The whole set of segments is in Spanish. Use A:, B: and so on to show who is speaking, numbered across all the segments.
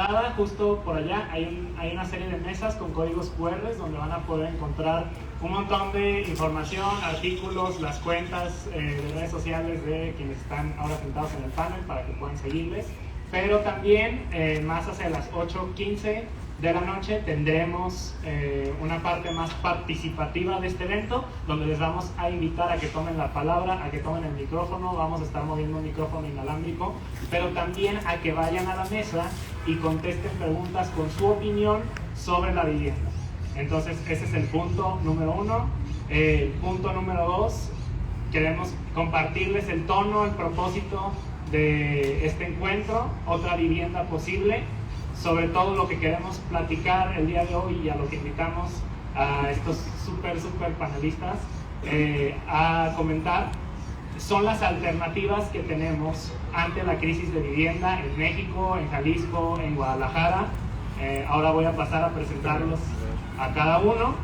A: entrada, justo por allá, hay una serie de mesas con códigos QR donde van a poder encontrar un montón de información, artículos, las cuentas de redes sociales de quienes están ahora sentados en el panel para que puedan seguirles. Pero también, más hacia las 8:15 de la noche, tendremos una parte más participativa de este evento, donde les vamos a invitar a que tomen la palabra, a que tomen el micrófono. Vamos a estar moviendo un micrófono inalámbrico, pero también a que vayan a la mesa y contesten preguntas con su opinión sobre la vivienda. Entonces, ese es el punto número 1. El punto número 2, queremos compartirles el tono, el propósito de este encuentro, otra vivienda posible. Sobre todo lo que queremos platicar el día de hoy y a lo que invitamos a estos súper panelistas a comentar son las alternativas que tenemos ante la crisis de vivienda en México, en Jalisco, en Guadalajara. Ahora voy a pasar a presentarlos a cada uno,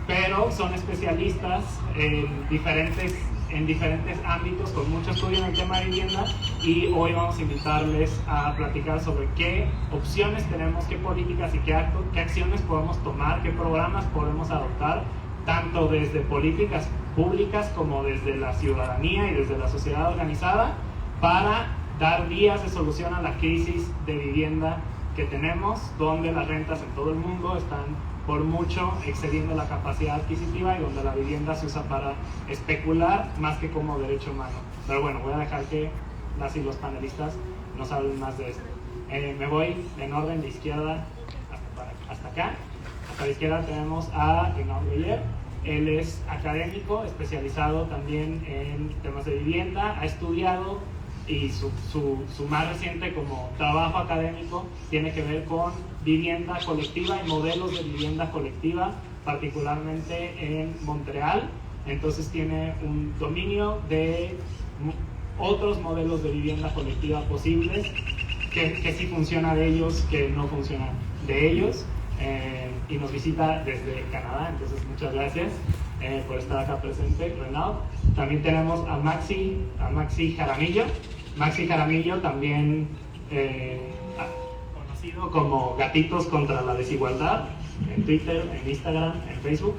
A: pero son especialistas en diferentes ámbitos, con mucho estudio en el tema de vivienda, y hoy vamos a invitarles a platicar sobre qué opciones tenemos, qué políticas y qué acciones podemos tomar, qué programas podemos adoptar, tanto desde políticas públicas como desde la ciudadanía y desde la sociedad organizada, para dar vías de solución a la crisis de vivienda que tenemos, donde las rentas en todo el mundo están por mucho excediendo la capacidad adquisitiva y donde la vivienda se usa para especular más que como derecho humano. Pero bueno, voy a dejar que las y los panelistas nos hablen más de esto. Me voy en orden de izquierda hasta acá. Hasta la izquierda tenemos a Renaud Beyer. Él es académico, especializado también en temas de vivienda, ha estudiado, y su más reciente como trabajo académico tiene que ver con vivienda colectiva y modelos de vivienda colectiva, particularmente en Montreal. Entonces tiene un dominio de otros modelos de vivienda colectiva posibles, que sí funciona de ellos, que no funciona de ellos, y nos visita desde Canadá. Entonces muchas gracias por estar acá presente, Renaud. También tenemos a Maxi Jaramillo. Maxi Jaramillo, también conocido como Gatitos contra la Desigualdad, en Twitter, en Instagram, en Facebook,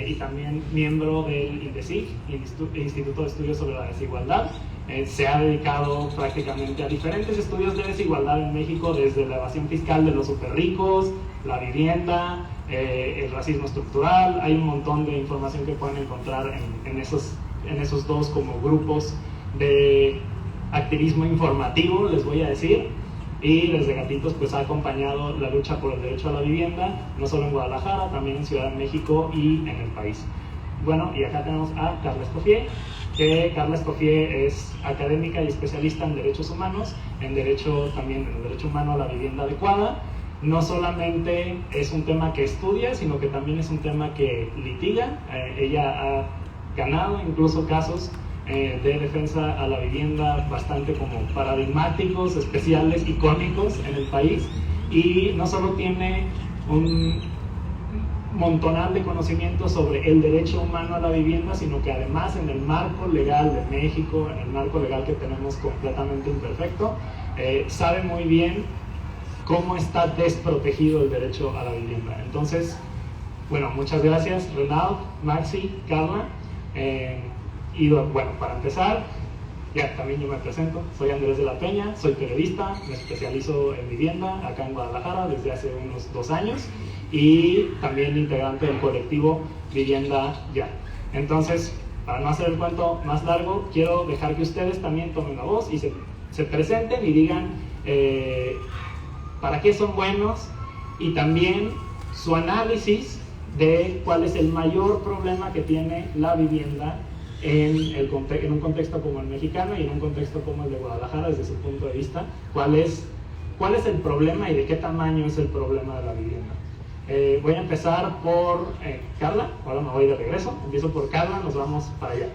A: y también miembro del INDECIG, Instituto de Estudios sobre la Desigualdad. Se ha dedicado prácticamente a diferentes estudios de desigualdad en México, desde la evasión fiscal de los superricos, la vivienda, el racismo estructural. Hay un montón de información que pueden encontrar en esos dos como grupos de activismo informativo, les voy a decir. Y desde Gatitos pues ha acompañado la lucha por el derecho a la vivienda, no solo en Guadalajara, también en Ciudad de México y en el país. Bueno, y acá tenemos a Carla Escoffier, que Carla Escoffier es académica y especialista en derechos humanos, en el derecho humano a la vivienda adecuada. No solamente es un tema que estudia, sino que también es un tema que litiga. Ella ha ganado incluso casos de defensa a la vivienda bastante como paradigmáticos, especiales, icónicos en el país, y no solo tiene un montonal de conocimiento sobre el derecho humano a la vivienda, sino que además en el marco legal de México, en el marco legal que tenemos completamente imperfecto, sabe muy bien cómo está desprotegido el derecho a la vivienda. Entonces, bueno, muchas gracias Renaud, Maxi, Carla. Y bueno, para empezar, ya también yo me presento, soy Andrés de la Peña, soy periodista, me especializo en vivienda acá en Guadalajara desde hace unos 2 años, y también integrante del colectivo Vivienda Ya. Entonces, para no hacer el cuento más largo, quiero dejar que ustedes también tomen la voz y se presenten y digan para qué son buenos, y también su análisis de cuál es el mayor problema que tiene la vivienda en un contexto como el mexicano y en un contexto como el de Guadalajara, desde su punto de vista. ¿Cuál es el problema y de qué tamaño es el problema de la vivienda? Voy a empezar por Carla. Ahora me voy de regreso, empiezo por Carla, nos vamos para allá.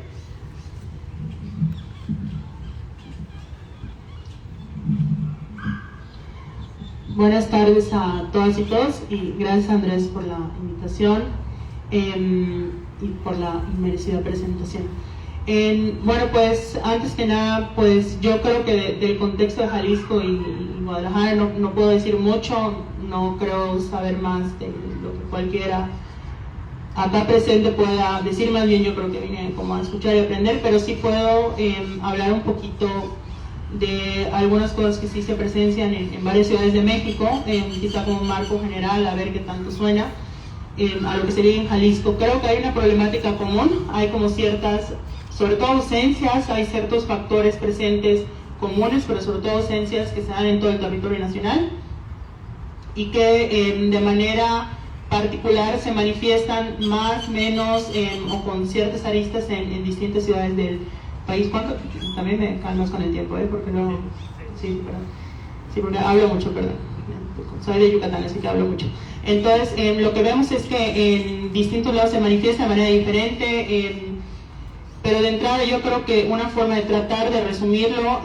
B: Buenas tardes a todas y todos, y gracias Andrés por la invitación y por la merecida presentación. Bueno, pues antes que nada, pues yo creo que del contexto de Jalisco y Guadalajara no puedo decir mucho, no creo saber más de lo que cualquiera acá presente pueda decir, más bien yo creo que vine como a escuchar y aprender, pero sí puedo hablar un poquito de algunas cosas que sí se presencian en varias ciudades de México, quizá como un marco general, a ver qué tanto suena, a lo que sería en Jalisco. Creo que hay una problemática común, hay como ciertas, sobre todo ausencias, hay ciertos factores presentes comunes, pero sobre todo ausencias que se dan en todo el territorio nacional y que de manera particular se manifiestan más, menos o con ciertas aristas en distintas ciudades del país. ¿Cuánto? También me calmas con el tiempo, porque no... Sí, perdón. Sí, porque hablo mucho, perdón. Soy de Yucatán, así que hablo mucho. Entonces, lo que vemos es que en distintos lados se manifiesta de manera diferente, pero de entrada yo creo que una forma de tratar de resumirlo,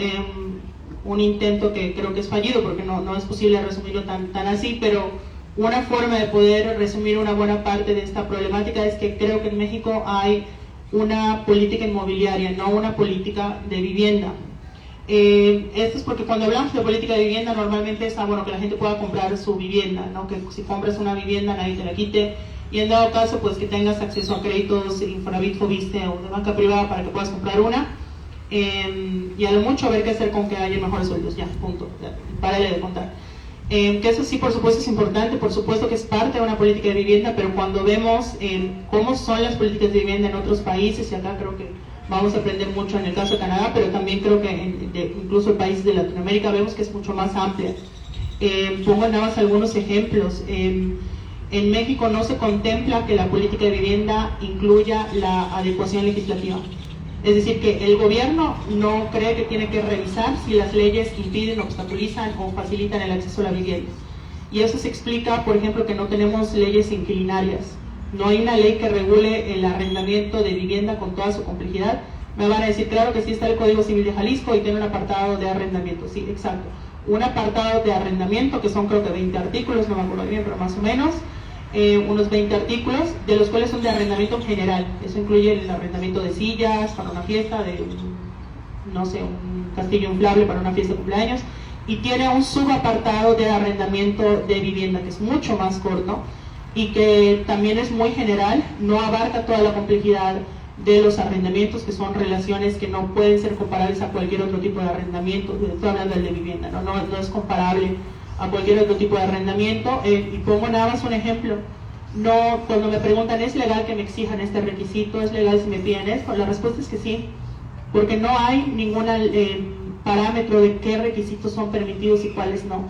B: un intento que creo que es fallido, porque no es posible resumirlo tan así, pero una forma de poder resumir una buena parte de esta problemática es que creo que en México hay una política inmobiliaria, no una política de vivienda. Esto es porque cuando hablamos de política de vivienda normalmente es bueno, que la gente pueda comprar su vivienda, ¿no? Que si compras una vivienda nadie te la quite, y en dado caso pues que tengas acceso a créditos Infonavit, Fobiste o de banca privada para que puedas comprar una, y a lo mucho ver qué hacer con que haya mejores sueldos, ya, punto, párale de contar. Que eso sí, por supuesto, es importante, por supuesto que es parte de una política de vivienda, pero cuando vemos cómo son las políticas de vivienda en otros países, y acá creo que vamos a aprender mucho en el caso de Canadá, pero también creo que incluso en países de Latinoamérica vemos que es mucho más amplia. Pongo nada más algunos ejemplos. En México no se contempla que la política de vivienda incluya la adecuación legislativa. Es decir, que el gobierno no cree que tiene que revisar si las leyes impiden, obstaculizan o facilitan el acceso a la vivienda. Y eso se explica, por ejemplo, que no tenemos leyes inquilinarias. No hay una ley que regule el arrendamiento de vivienda con toda su complejidad. Me van a decir, claro que sí está el Código Civil de Jalisco y tiene un apartado de arrendamiento. Sí, exacto. Un apartado de arrendamiento, que son creo que 20 artículos, no me acuerdo bien, pero más o menos. Unos 20 artículos, de los cuales son de arrendamiento en general. Eso incluye el arrendamiento de sillas para una fiesta, de no sé, un castillo inflable para una fiesta de cumpleaños, y tiene un subapartado de arrendamiento de vivienda que es mucho más corto y que también es muy general, no abarca toda la complejidad de los arrendamientos, que son relaciones que no pueden ser comparables a cualquier otro tipo de arrendamiento. Estoy hablando del de vivienda, no es comparable a cualquier otro tipo de arrendamiento. Y pongo nada más un ejemplo. No, cuando me preguntan, ¿es legal que me exijan este requisito? ¿Es legal si me piden esto? La respuesta es que sí, porque no hay ningún parámetro de qué requisitos son permitidos y cuáles no.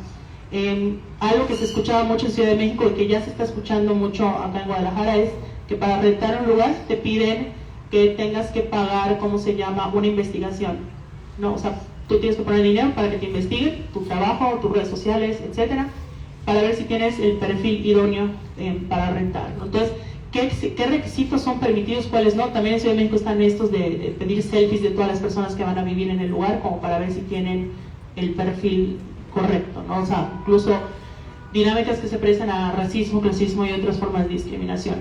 B: Algo que se escuchaba mucho en Ciudad de México y que ya se está escuchando mucho acá en Guadalajara es que para rentar un lugar te piden que tengas que pagar, ¿cómo se llama?, una investigación, ¿no? O sea, tú tienes que poner dinero para que te investiguen tu trabajo, tus redes sociales, etcétera, para ver si tienes el perfil idóneo para rentar, ¿no? Entonces, ¿qué requisitos son permitidos, cuáles no? También en Ciudad de México están estos de pedir selfies de todas las personas que van a vivir en el lugar, como para ver si tienen el perfil correcto, ¿no? O sea, incluso dinámicas que se prestan a racismo, clasismo y otras formas de discriminación.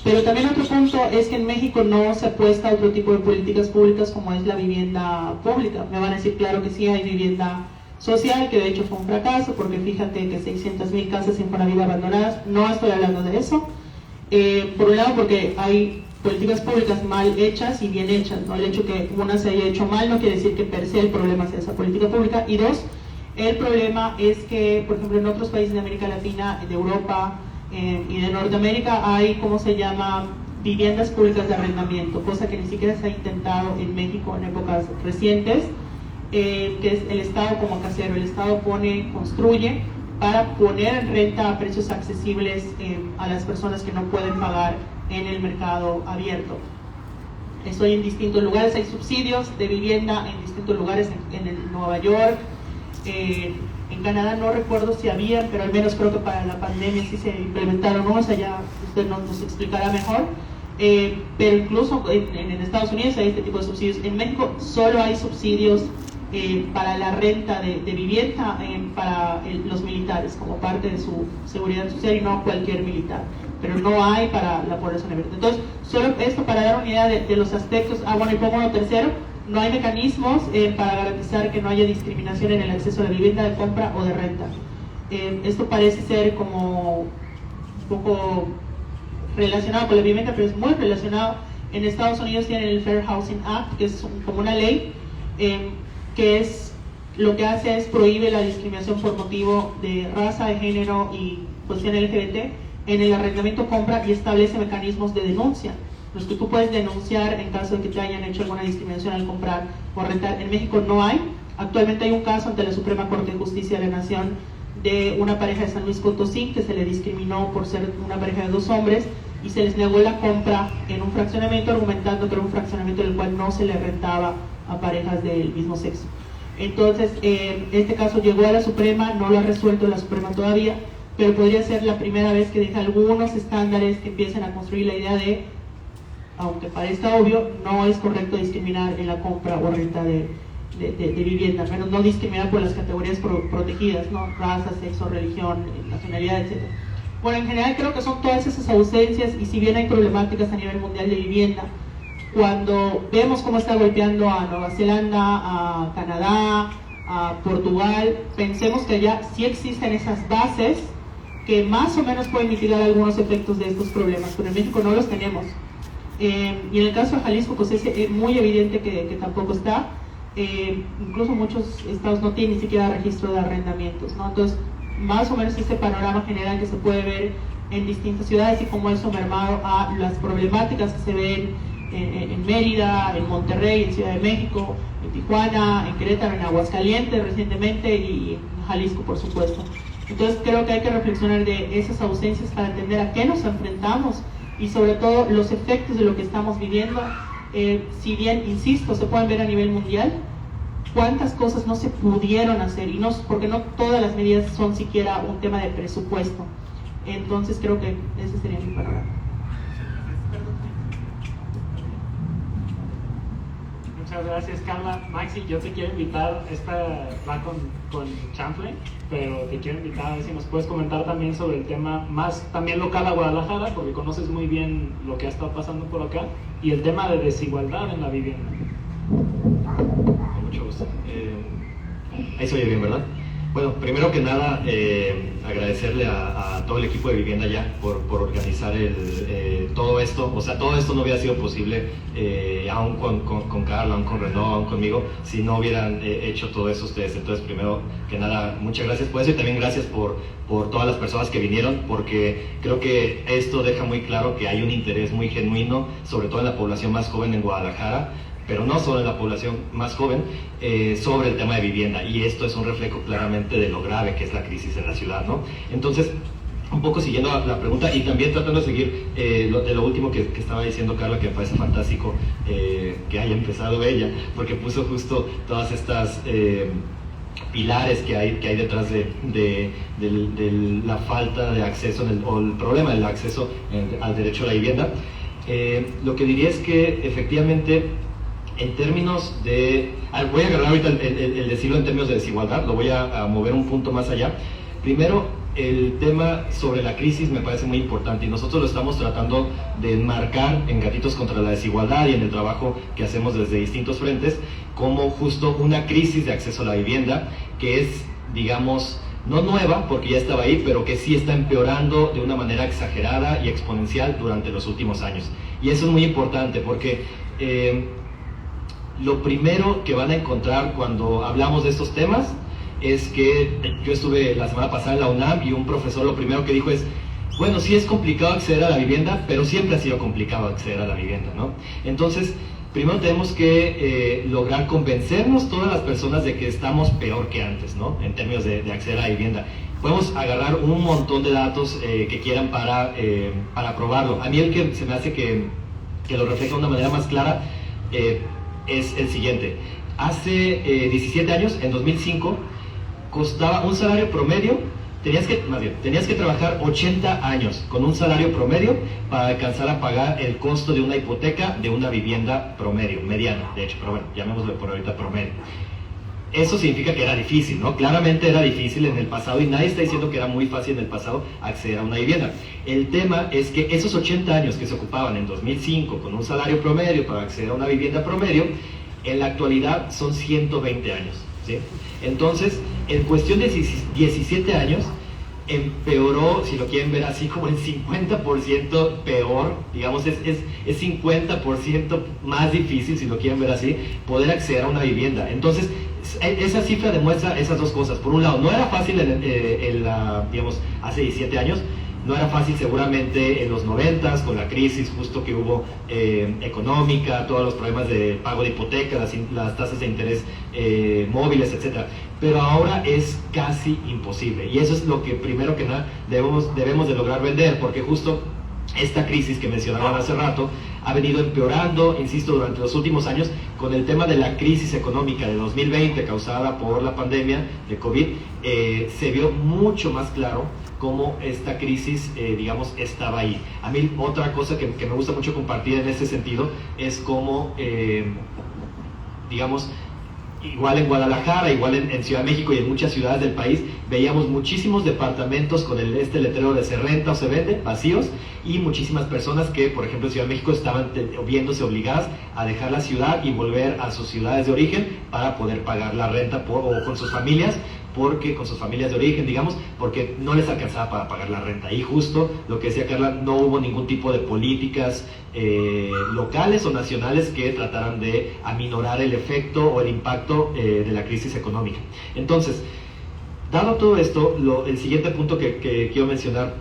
B: Pero también otro punto es que en México no se apuesta a otro tipo de políticas públicas como es la vivienda pública. Me van a decir, claro que sí, hay vivienda social, que de hecho fue un fracaso, porque fíjate que 600,000 casas Infonavit abandonadas. No estoy hablando de eso. Por un lado, porque hay políticas públicas mal hechas y bien hechas, ¿no? El hecho que una se haya hecho mal no quiere decir que per se el problema sea esa política pública. Y dos, el problema es que, por ejemplo, en otros países de América Latina, de Europa y de Norteamérica hay, ¿cómo se llama?, viviendas públicas de arrendamiento, cosa que ni siquiera se ha intentado en México en épocas recientes, que es el Estado como casero. El Estado construye para poner en renta a precios accesibles a las personas que no pueden pagar en el mercado abierto. Estoy en distintos lugares, hay subsidios de vivienda en distintos lugares, en Nueva York, en Canadá no recuerdo si había, pero al menos creo que para la pandemia sí se implementaron unos, allá usted nos explicará mejor. Pero incluso en Estados Unidos hay este tipo de subsidios. En México solo hay subsidios para la renta de vivienda para los militares, como parte de su seguridad social, y no cualquier militar, pero no hay para la población abierta. Entonces, solo esto para dar una idea de los aspectos. Bueno, y pongo uno tercero: no hay mecanismos para garantizar que no haya discriminación en el acceso a la vivienda de compra o de renta. Esto parece ser como un poco relacionado con la vivienda, pero es muy relacionado. En Estados Unidos tienen el Fair Housing Act, que es como una ley que es lo que hace es prohíbe la discriminación por motivo de raza, de género y posición LGBT en el arrendamiento compra, y establece mecanismos de denuncia, los que tú puedes denunciar en caso de que te hayan hecho alguna discriminación al comprar o rentar. En México no hay. Actualmente hay un caso ante la Suprema Corte de Justicia de la Nación de una pareja de San Luis Potosí que se le discriminó por ser una pareja de 2 hombres y se les negó la compra en un fraccionamiento, argumentando que era un fraccionamiento del cual no se le rentaba a parejas del mismo sexo. Entonces, este caso llegó a la Suprema, no lo ha resuelto la Suprema todavía, pero podría ser la primera vez que deja algunos estándares que empiecen a construir la idea de, aunque parezca obvio, no es correcto discriminar en la compra o renta de vivienda, al menos no discriminar por las categorías protegidas, ¿no? Raza, sexo, religión, nacionalidad, etc. Bueno, en general creo que son todas esas ausencias, y si bien hay problemáticas a nivel mundial de vivienda, cuando vemos cómo está golpeando a Nueva Zelanda, a Canadá, a Portugal, pensemos que allá sí existen esas bases que más o menos pueden mitigar algunos efectos de estos problemas, pero en México no los tenemos. Y en el caso de Jalisco, pues es muy evidente que tampoco está. Incluso muchos estados no tienen ni siquiera registro de arrendamientos, ¿no? Entonces, más o menos este panorama general que se puede ver en distintas ciudades, y cómo eso mermado a las problemáticas que se ven en Mérida, en Monterrey, en Ciudad de México, en Tijuana, en Querétaro, en Aguascalientes recientemente, y en Jalisco, por supuesto. Entonces creo que hay que reflexionar de esas ausencias para entender a qué nos enfrentamos y sobre todo los efectos de lo que estamos viviendo. Si bien, insisto, se pueden ver a nivel mundial, cuántas cosas no se pudieron hacer, y no, porque no todas las medidas son siquiera un tema de presupuesto. Entonces creo que ese sería mi panorama.
A: Muchas gracias, Carla. Maxi, yo te quiero invitar, esta va con Champlain, pero te quiero invitar a ver si nos puedes comentar también sobre el tema más también local a Guadalajara, porque conoces muy bien lo que ha estado pasando por acá, y el tema de desigualdad en la vivienda.
C: Con mucho gusto. Ahí se oye bien, ¿verdad? Bueno, primero que nada, agradecerle a todo el equipo de Vivienda Ya por organizar todo esto. O sea, todo esto no hubiera sido posible, aún con Carla, aún con Renaud, aún conmigo, si no hubieran hecho todo eso ustedes. Entonces, primero que nada, muchas gracias por eso, y también gracias por todas las personas que vinieron, porque creo que esto deja muy claro que hay un interés muy genuino, sobre todo en la población más joven en Guadalajara, pero no solo en la población más joven, sobre el tema de vivienda, y esto es un reflejo claramente de lo grave que es la crisis en la ciudad, ¿no? Entonces, un poco siguiendo la pregunta, y también tratando de seguir lo último que estaba diciendo Carla, que me parece fantástico que haya empezado ella, porque puso justo todas estas pilares que hay detrás de la falta de acceso, o el problema del acceso al derecho a la vivienda. Lo que diría es que efectivamente, en términos de... voy a agarrar ahorita el decirlo en términos de desigualdad, lo voy a mover un punto más allá. Primero, el tema sobre la crisis me parece muy importante, y nosotros lo estamos tratando de enmarcar en Gatitos contra la Desigualdad y en el trabajo que hacemos desde distintos frentes, como justo una crisis de acceso a la vivienda que es, digamos, no nueva, porque ya estaba ahí, pero que sí está empeorando de una manera exagerada y exponencial durante los últimos años. Y eso es muy importante, porque lo primero que van a encontrar cuando hablamos de estos temas es que yo estuve la semana pasada en la UNAM, y un profesor lo primero que dijo es: bueno, sí es complicado acceder a la vivienda, pero siempre ha sido complicado acceder a la vivienda, ¿no? Entonces, primero tenemos que lograr convencernos todas las personas de que estamos peor que antes, ¿no? En términos de acceder a la vivienda. Podemos agarrar un montón de datos que quieran para probarlo. A mí el que se me hace que lo refleja de una manera más clara es el siguiente. Hace 17 años, en 2005, costaba un salario promedio, tenías que trabajar 80 años con un salario promedio para alcanzar a pagar el costo de una hipoteca de una vivienda promedio, mediana, de hecho, pero bueno, llamémoslo por ahorita promedio. eso significa que era difícil, ¿no? Claramente era difícil en el pasado y nadie está diciendo que era muy fácil en el pasado acceder a una vivienda. El tema es que esos 80 años que se ocupaban en 2005 con un salario promedio para acceder a una vivienda promedio, en la actualidad son 120 años, ¿sí? Entonces, en cuestión de 17 años, empeoró, si lo quieren ver así, como el 50% peor, digamos, es 50% más difícil, si lo quieren ver así, poder acceder a una vivienda. Entonces, esa cifra demuestra esas dos cosas. Por un lado, no era fácil digamos, hace 17 años, no era fácil seguramente en los 90s, con la crisis justo que hubo económica, todos los problemas de pago de hipoteca, las tasas de interés móviles, etc. Pero ahora es casi imposible. Y eso es lo que primero que nada debemos de lograr vender, porque justo esta crisis que mencionaban hace rato ha venido empeorando, insisto, durante los últimos años con el tema de la crisis económica de 2020 causada por la pandemia de COVID. Se vio mucho más claro cómo esta crisis, digamos, estaba ahí. A mí otra cosa que me gusta mucho compartir en ese sentido es cómo, digamos, igual en Guadalajara, igual en Ciudad de México y en muchas ciudades del país, veíamos muchísimos departamentos con este letrero de se renta o se vende, vacíos, y muchísimas personas que, por ejemplo, en Ciudad de México estaban viéndose obligadas a dejar la ciudad y volver a sus ciudades de origen para poder pagar la renta o con sus familias, con sus familias de origen, digamos, porque no les alcanzaba para pagar la renta. Y justo lo que decía Carla, no hubo ningún tipo de políticas locales o nacionales que trataran de aminorar el efecto o el impacto de la crisis económica. Entonces, dado todo esto, el siguiente punto que quiero mencionar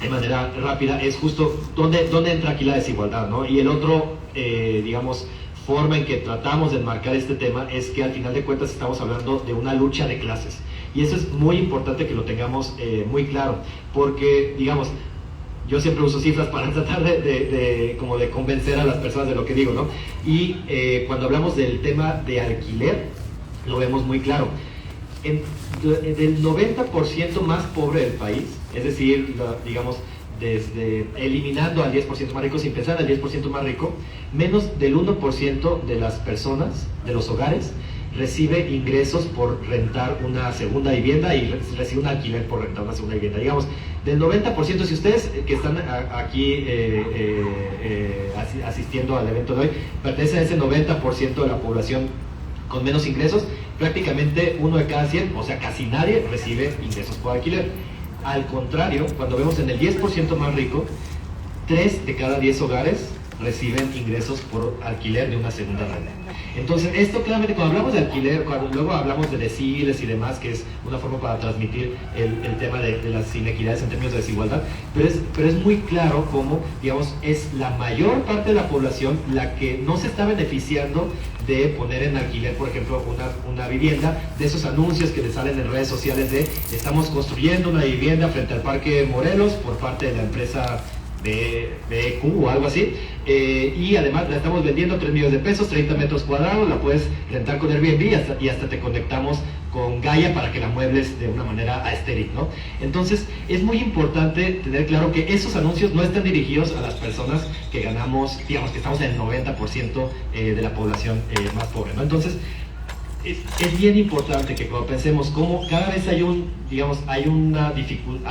C: de manera rápida es justo dónde entra aquí la desigualdad, ¿no? Y el otro, digamos, forma en que tratamos de enmarcar este tema es que al final de cuentas estamos hablando de una lucha de clases. Y eso es muy importante que lo tengamos muy claro, porque, digamos, yo siempre uso cifras para tratar como de convencer a las personas de lo que digo, ¿no? Y cuando hablamos del tema de alquiler, lo vemos muy claro. Del 90% más pobre del país, es decir, digamos, desde eliminando al 10% más rico, sin pensar al 10% más rico, menos del 1% de las personas, de los hogares, recibe ingresos por rentar una segunda vivienda y recibe un alquiler por rentar una segunda vivienda. Digamos, del 90%, si ustedes que están aquí asistiendo al evento de hoy, pertenecen a ese 90% de la población con menos ingresos, prácticamente 1 de cada 100, o sea, casi nadie recibe ingresos por alquiler. Al contrario, cuando vemos en el 10% más rico, 3 de cada 10 hogares reciben ingresos por alquiler de una segunda renta. Entonces, esto claramente, cuando hablamos de alquiler, cuando luego hablamos de deciles y demás, que es una forma para transmitir el tema de las inequidades en términos de desigualdad, pero es muy claro cómo, digamos, es la mayor parte de la población la que no se está beneficiando de poner en alquiler, por ejemplo, una vivienda, de esos anuncios que le salen en redes sociales de estamos construyendo una vivienda frente al Parque Morelos por parte de la empresa BQ o algo así, y además la estamos vendiendo 3 millones de pesos, 30 metros cuadrados, la puedes rentar con Airbnb y hasta te conectamos con Gaia para que la muebles de una manera estéril, ¿no? Entonces es muy importante tener claro que esos anuncios no están dirigidos a las personas que ganamos, digamos que estamos en el 90% de la población más pobre, ¿no? Entonces es bien importante que cuando pensemos cómo cada vez hay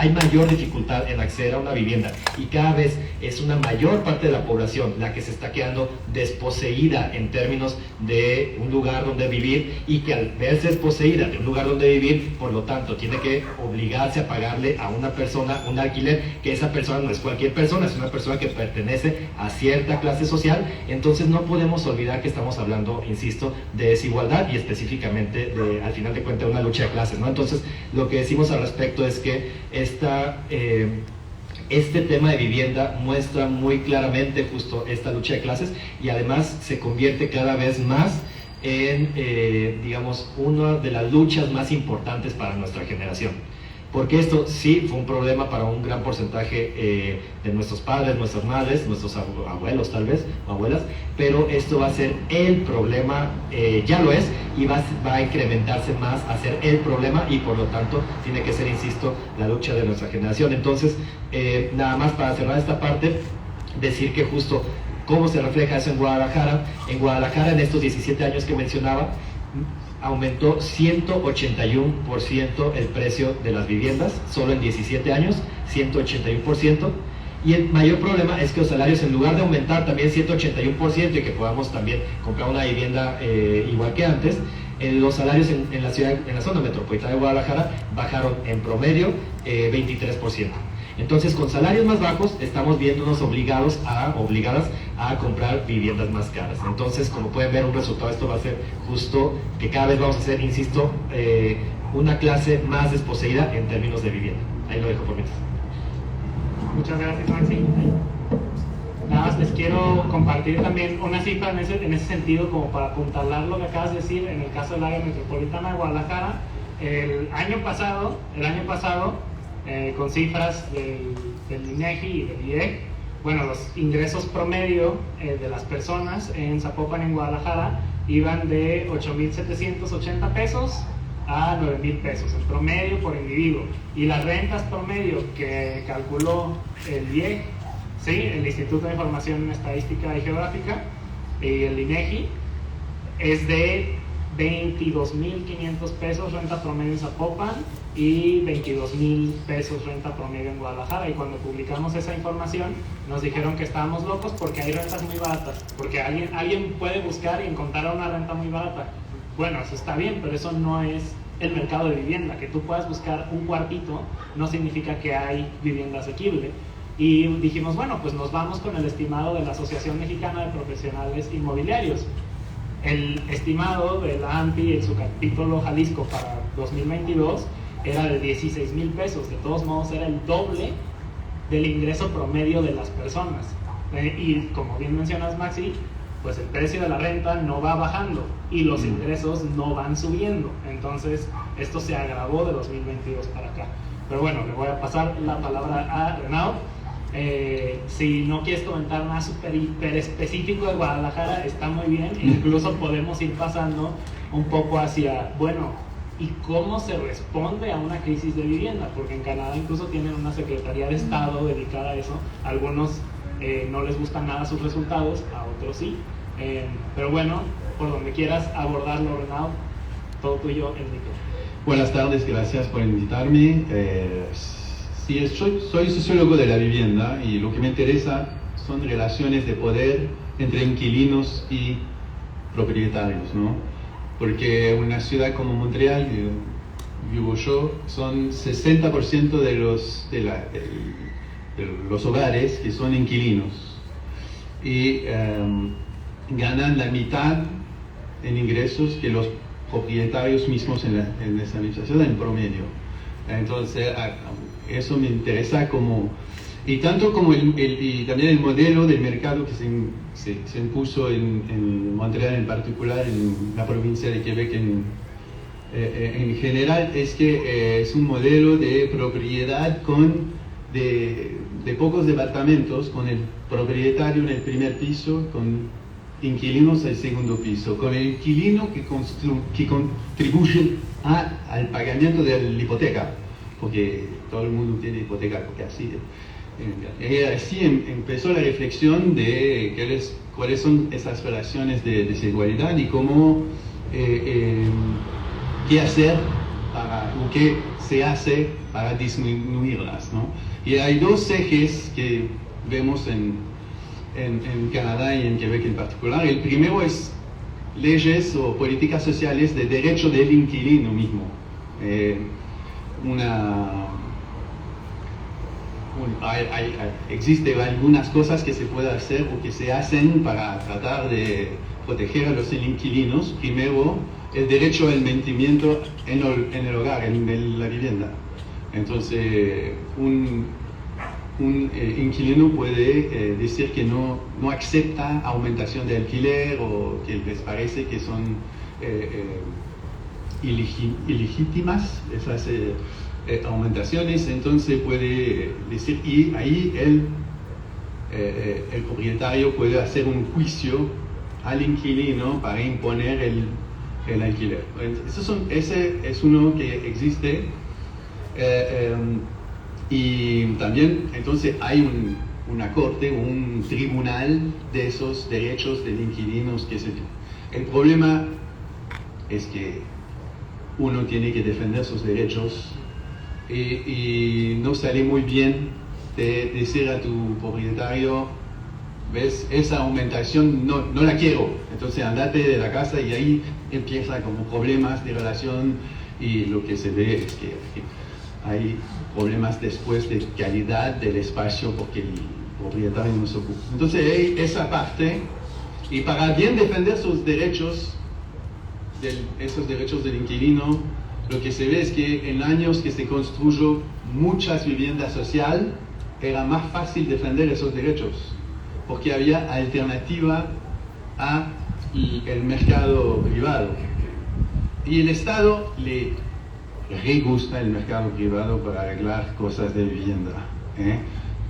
C: mayor dificultad en acceder a una vivienda y cada vez es una mayor parte de la población la que se está quedando desposeída en términos de un lugar donde vivir, y que al verse desposeída de un lugar donde vivir, por lo tanto tiene que obligarse a pagarle a una persona un alquiler, que esa persona no es cualquier persona, es una persona que pertenece a cierta clase social. Entonces no podemos olvidar que estamos hablando, insisto, de desigualdad y específicamente al final de cuentas, una lucha de clases, ¿no? Entonces, lo que decimos al respecto es que este tema de vivienda muestra muy claramente justo esta lucha de clases, y además se convierte cada vez más en, digamos, una de las luchas más importantes para nuestra generación. Porque esto sí fue un problema para un gran porcentaje de nuestros padres, nuestras madres, nuestros abuelos tal vez, o abuelas, pero esto va a ser el problema, ya lo es, y va a incrementarse más a ser el problema, y por lo tanto tiene que ser, insisto, la lucha de nuestra generación. Entonces, nada más para cerrar esta parte, decir que justo cómo se refleja eso en Guadalajara. En Guadalajara, en estos 17 años que mencionaba, aumentó 181% el precio de las viviendas, solo en 17 años, 181%. Y el mayor problema es que los salarios, en lugar de aumentar también 181% y que podamos también comprar una vivienda igual que antes, los salarios en la ciudad, en la zona metropolitana de Guadalajara, bajaron en promedio 23%. Entonces, con salarios más bajos, estamos viéndonos obligadas a comprar viviendas más caras. Entonces, como pueden ver, un resultado de esto va a ser justo que cada vez vamos a ser, insisto, una clase más desposeída en términos de vivienda. Ahí lo dejo por mientras.
A: Muchas gracias, Maxi. Nada más les quiero compartir también una cifra en ese sentido, como para apuntalar lo que acabas de decir. En el caso del área metropolitana de Guadalajara, el año pasado, con cifras del INEGI y del IEG, bueno, los ingresos promedio de las personas en Zapopan, en Guadalajara, iban de 8,780 pesos a 9,000 pesos en promedio por individuo, y las rentas promedio que calculó el IEG, ¿sí?, el Instituto de Información Estadística y Geográfica, y el INEGI, es de 22,500 pesos renta promedio en Zapopan y 22,000 pesos renta promedio en Guadalajara. Y cuando publicamos esa información nos dijeron que estábamos locos porque hay rentas muy baratas, porque alguien puede buscar y encontrar una renta muy barata. Bueno, eso está bien, pero eso no es el mercado de vivienda. Que tú puedas buscar un cuartito no significa que hay vivienda asequible. Y dijimos, bueno, pues nos vamos con el estimado de la Asociación Mexicana de Profesionales Inmobiliarios. El estimado de la ANTI en su capítulo Jalisco para 2022 era de 16,000 pesos. De todos modos, era el doble del ingreso promedio de las personas. Y como bien mencionas, Maxi, pues el precio de la renta no va bajando y los ingresos no van subiendo. Entonces, esto se agravó de 2022 para acá. Pero bueno, le voy a pasar la palabra a Renaud. Si no quieres comentar nada súper hiper específico de Guadalajara, está muy bien. Incluso podemos ir pasando un poco hacia, bueno, ¿y cómo se responde a una crisis de vivienda? Porque en Canadá incluso tienen una Secretaría de Estado dedicada a eso. Algunos no les gustan nada sus resultados, a otros sí. Pero bueno, por donde quieras abordarlo, Renaud, todo tuyo, el micro.
D: Buenas tardes, gracias por invitarme. Sí, soy sociólogo de la vivienda y lo que me interesa son relaciones de poder entre inquilinos y propietarios, ¿no? Porque una ciudad como Montreal, que vivo yo, son 60% de los hogares que son inquilinos y ganan la mitad en ingresos que los propietarios mismos en esa misma ciudad en promedio. Entonces, eso me interesa como, y tanto como y también el modelo del mercado que se impuso en Montreal en particular, en la provincia de Quebec en general, es que es un modelo de propiedad de pocos departamentos, con el propietario en el primer piso, con inquilinos al segundo piso, con el inquilino que contribuye al pagamiento de la hipoteca, porque todo el mundo tiene hipoteca, porque así empezó la reflexión de cuáles son esas relaciones de desigualdad y cómo, qué hacer o qué se hace para disminuirlas, ¿no? Y hay dos ejes que vemos en Canadá y en Quebec en particular. El primero es leyes o políticas sociales de derecho del inquilino mismo. Existen algunas cosas que se pueden hacer o que se hacen para tratar de proteger a los inquilinos. Primero, el derecho al mantenimiento en el hogar, en la vivienda. Entonces, un inquilino puede decir que no acepta aumentación de alquiler o que les parece que son ilegítimas esas aumentaciones. Entonces puede decir, y ahí el propietario puede hacer un juicio al inquilino para imponer el alquiler. Ese es uno que existe. Y también entonces hay una corte, un tribunal de esos derechos de inquilinos. El problema es que uno tiene que defender sus derechos y no sale muy bien de decir a tu propietario, ves, esa aumentación no la quiero, entonces andate de la casa, y ahí empieza como problemas de relación, y lo que se ve es que hay problemas después de calidad del espacio porque el propietario no se ocupa. Entonces hay esa parte, y para bien defender sus derechos, esos derechos del inquilino, lo que se ve es que en años que se construyó muchas viviendas sociales, era más fácil defender esos derechos, porque había alternativa a el mercado privado. Y el Estado le gusta el mercado privado para arreglar cosas de vivienda.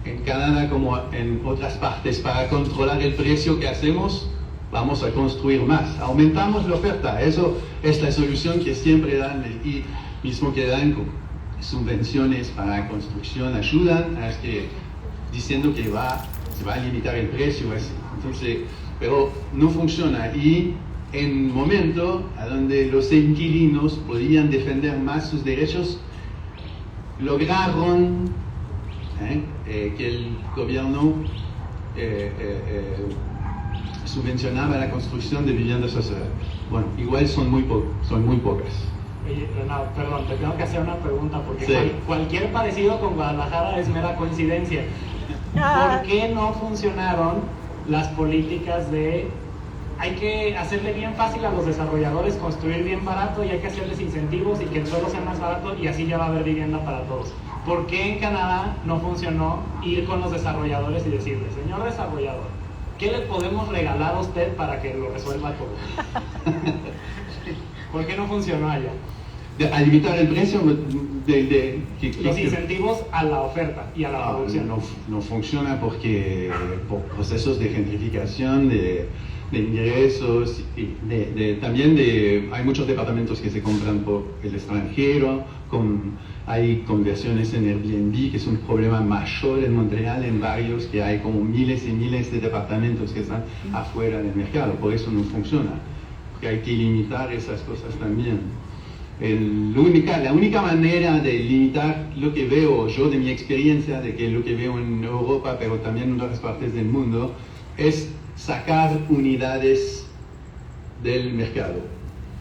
D: En Canadá, como en otras partes, para controlar el precio que hacemos, vamos a construir más, aumentamos la oferta. Eso es la solución que siempre dan, y mismo que dan con subvenciones para construcción, ayudan a que, diciendo que se va a limitar el precio, así. Entonces, pero no funciona. Y en un momento a donde los inquilinos podían defender más sus derechos, lograron que el gobierno subvencionaba la construcción de viviendas sociales. Bueno, igual son muy pocas.
A: Oye, Renato, perdón, te tengo que hacer una pregunta, porque
D: sí,
A: cualquier parecido con Guadalajara es mera coincidencia. ¿Por qué no funcionaron las políticas de hay que hacerle bien fácil a los desarrolladores construir bien barato, y hay que hacerles incentivos y que el suelo sea más barato, y así ya va a haber vivienda para todos? ¿Por qué en Canadá no funcionó ir con los desarrolladores y decirle, señor desarrollador, ¿qué le podemos regalar a usted para que lo resuelva todo? ¿Por qué no funcionó allá?
D: A limitar el precio
A: los incentivos a la oferta y a la producción.
D: No funciona porque por procesos de gentrificación, de ingresos, y también hay muchos departamentos que se compran por el extranjero, hay conversiones en Airbnb, que es un problema mayor en Montreal, en barrios que hay como miles y miles de departamentos que están afuera del mercado. Por eso no funciona, porque hay que limitar esas cosas también. La única manera de limitar lo que veo yo, de mi experiencia, de que lo que veo en Europa, pero también en otras partes del mundo, es sacar unidades del mercado.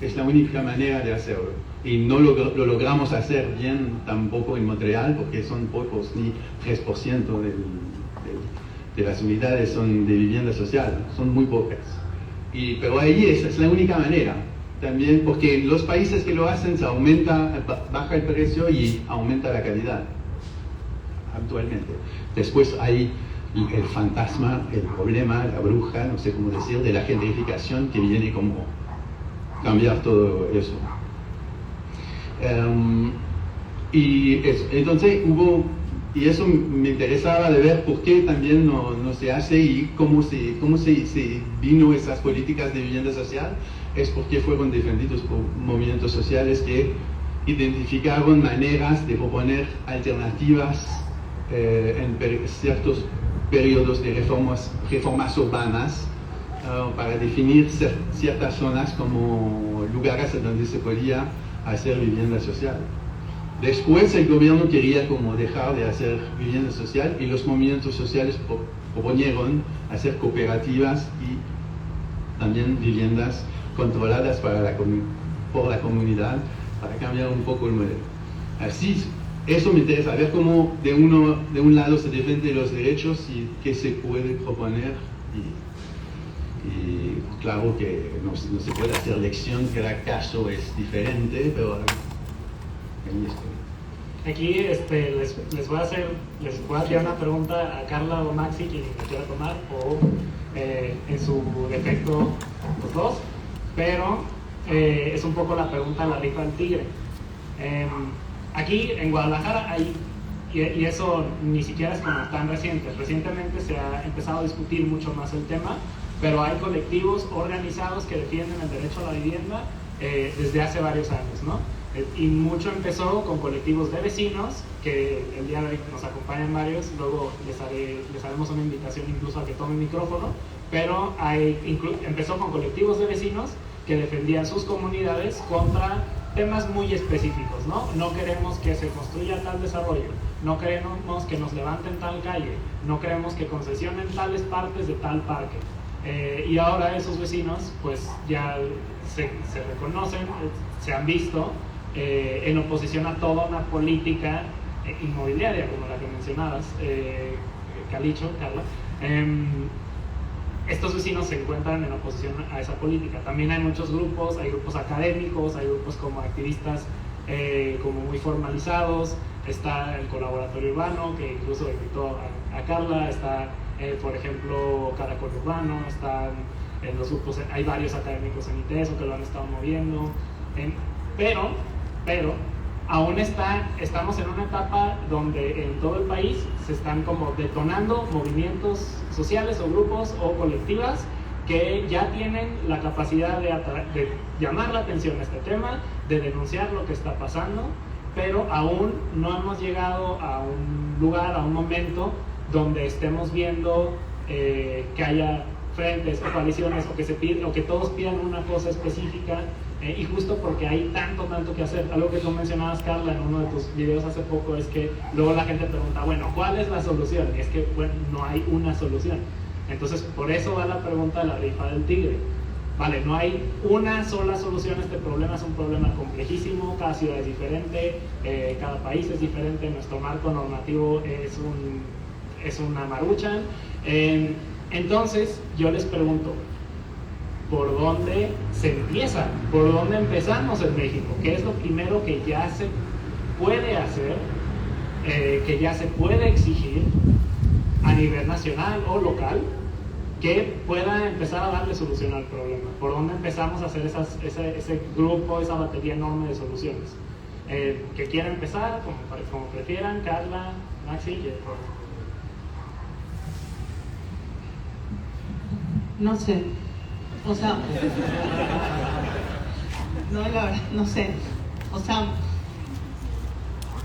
D: Es la única manera de hacerlo. Y no lo logramos hacer bien tampoco en Montreal, porque son pocos, ni 3% de las unidades son de vivienda social, son muy pocas. Pero ahí esa es la única manera. También porque en los países que lo hacen se baja el precio y aumenta la calidad actualmente. Después hay el fantasma, el problema, la bruja, no sé cómo decir, de la gentrificación, que viene como cambiar todo eso. Entonces y eso me interesaba de ver por qué también no se hace, y cómo se vino esas políticas de vivienda social. Es porque fueron defendidos por movimientos sociales que identificaron maneras de proponer alternativas en ciertos periodos de reformas urbanas para definir ciertas zonas como lugares donde se podía hacer vivienda social. Después el gobierno quería como dejar de hacer vivienda social, y los movimientos sociales proponieron hacer cooperativas y también viviendas controladas por la comunidad, para cambiar un poco el modelo. Así, eso me interesa, ver cómo de un lado se defienden los derechos y qué se puede proponer, y claro que no se puede hacer lección, cada caso es diferente, pero ahí estoy.
A: Aquí les voy a tirar una pregunta a Carla o Maxi, quien me quiera tomar, o en su defecto los dos, pero es un poco la pregunta de la rifa del tigre. Aquí en Guadalajara hay, y eso ni siquiera es como tan reciente, recientemente se ha empezado a discutir mucho más el tema, pero hay colectivos organizados que defienden el derecho a la vivienda desde hace varios años, ¿no? Y mucho empezó con colectivos de vecinos, que el día de hoy nos acompañan varios, luego les haremos una invitación incluso a que tomen micrófono, pero empezó con colectivos de vecinos que defendían sus comunidades contra temas muy específicos, ¿no? No queremos que se construya tal desarrollo, no queremos que nos levanten tal calle, no queremos que concesionen tales partes de tal parque. Y ahora esos vecinos pues ya se reconocen, se han visto en oposición a toda una política inmobiliaria como la que mencionabas, Calicho, Carla. Estos vecinos se encuentran en oposición a esa política. También hay muchos grupos, hay grupos académicos, hay grupos como activistas como muy formalizados, está el colaboratorio urbano que incluso invitó a Carla, está por ejemplo Caracol Urbano, están en los grupos, hay varios académicos en ITESO que lo han estado moviendo, pero aún estamos en una etapa donde en todo el país se están como detonando movimientos sociales o grupos o colectivas que ya tienen la capacidad de llamar la atención a este tema, de denunciar lo que está pasando, pero aún no hemos llegado a un lugar, a un momento donde estemos viendo que haya frentes o coaliciones o que todos pidan una cosa específica. Y justo porque hay tanto que hacer. Algo que tú mencionabas, Carla, en uno de tus videos hace poco, es que luego la gente pregunta, bueno, ¿cuál es la solución? Y es que, bueno, no hay una solución. Entonces, por eso va la pregunta de la rifa del tigre. Vale, no hay una sola solución a este problema, es un problema complejísimo, cada ciudad es diferente, cada país es diferente, nuestro marco normativo es una maruchan. Entonces, yo les pregunto, ¿por dónde se empieza? ¿Por dónde empezamos en México? ¿Qué es lo primero que ya se puede hacer, que ya se puede exigir a nivel nacional o local, que pueda empezar a darle solución al problema? ¿Por dónde empezamos a hacer ese grupo, esa batería enorme de soluciones? Que quiera empezar, como prefieran, Carla, Maxi, por favor.
B: No sé. O sea, no, la verdad, no sé. O sea,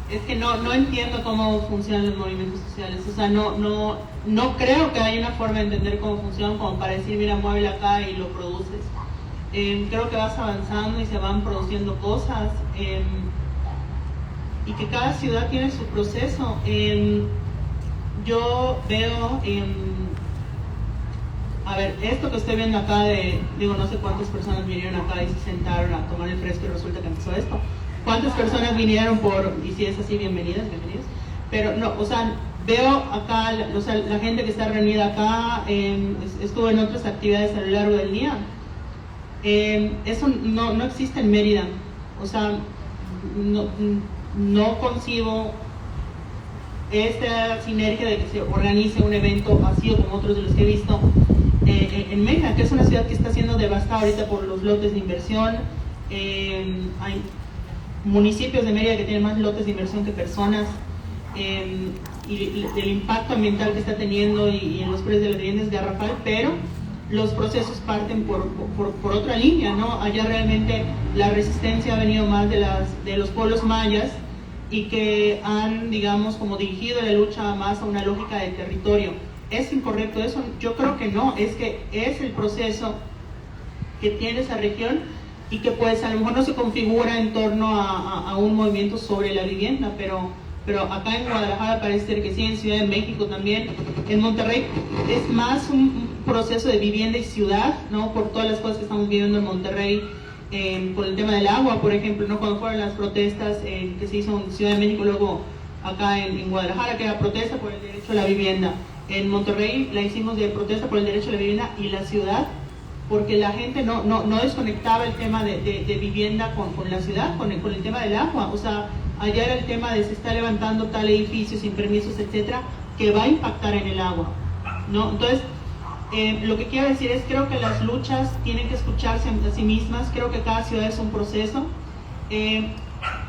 B: es que no entiendo cómo funcionan los movimientos sociales. O sea, no creo que haya una forma de entender cómo funcionan como para decir, mira, muévele acá y lo produces. Creo que vas avanzando y se van produciendo cosas. Y que cada ciudad tiene su proceso. Yo veo... A ver, esto que estoy viendo acá no sé cuántas personas vinieron acá y se sentaron a tomar el fresco y resulta que empezó esto. ¿Cuántas personas vinieron y si es así, bienvenidas? Pero no, o sea, veo acá, la gente que está reunida acá, estuvo en otras actividades a lo largo del día. Eso no existe en Mérida. O sea, no concibo esta sinergia de que se organice un evento así o como otros de los que he visto en Mérida, que es una ciudad que está siendo devastada ahorita por los lotes de inversión. Hay municipios de Mérida que tienen más lotes de inversión que personas, y el impacto ambiental que está teniendo y en los precios de la vivienda es garrafal, pero los procesos parten por otra línea, ¿no? Allá realmente la resistencia ha venido más de los pueblos mayas y que han, digamos, como dirigido la lucha más a una lógica de territorio. ¿Es incorrecto eso? Yo creo que no, es que es el proceso que tiene esa región y que pues a lo mejor no se configura en torno a un movimiento sobre la vivienda, pero acá en Guadalajara parece ser que sí, en Ciudad de México también, en Monterrey es más un proceso de vivienda y ciudad, ¿no? Por todas las cosas que estamos viviendo en Monterrey, por el tema del agua, por ejemplo, ¿no? Cuando fueron las protestas que se hizo en Ciudad de México, luego acá en Guadalajara, que era protesta por el derecho a la vivienda. En Monterrey la hicimos de protesta por el derecho a la vivienda y la ciudad, porque la gente no desconectaba el tema de vivienda con la ciudad, con el tema del agua. O sea, allá era el tema de se está levantando tal edificio sin permisos, etcétera, que va a impactar en el agua, ¿no? Entonces, lo que quiero decir es, creo que las luchas tienen que escucharse a sí mismas. Creo que cada ciudad es un proceso.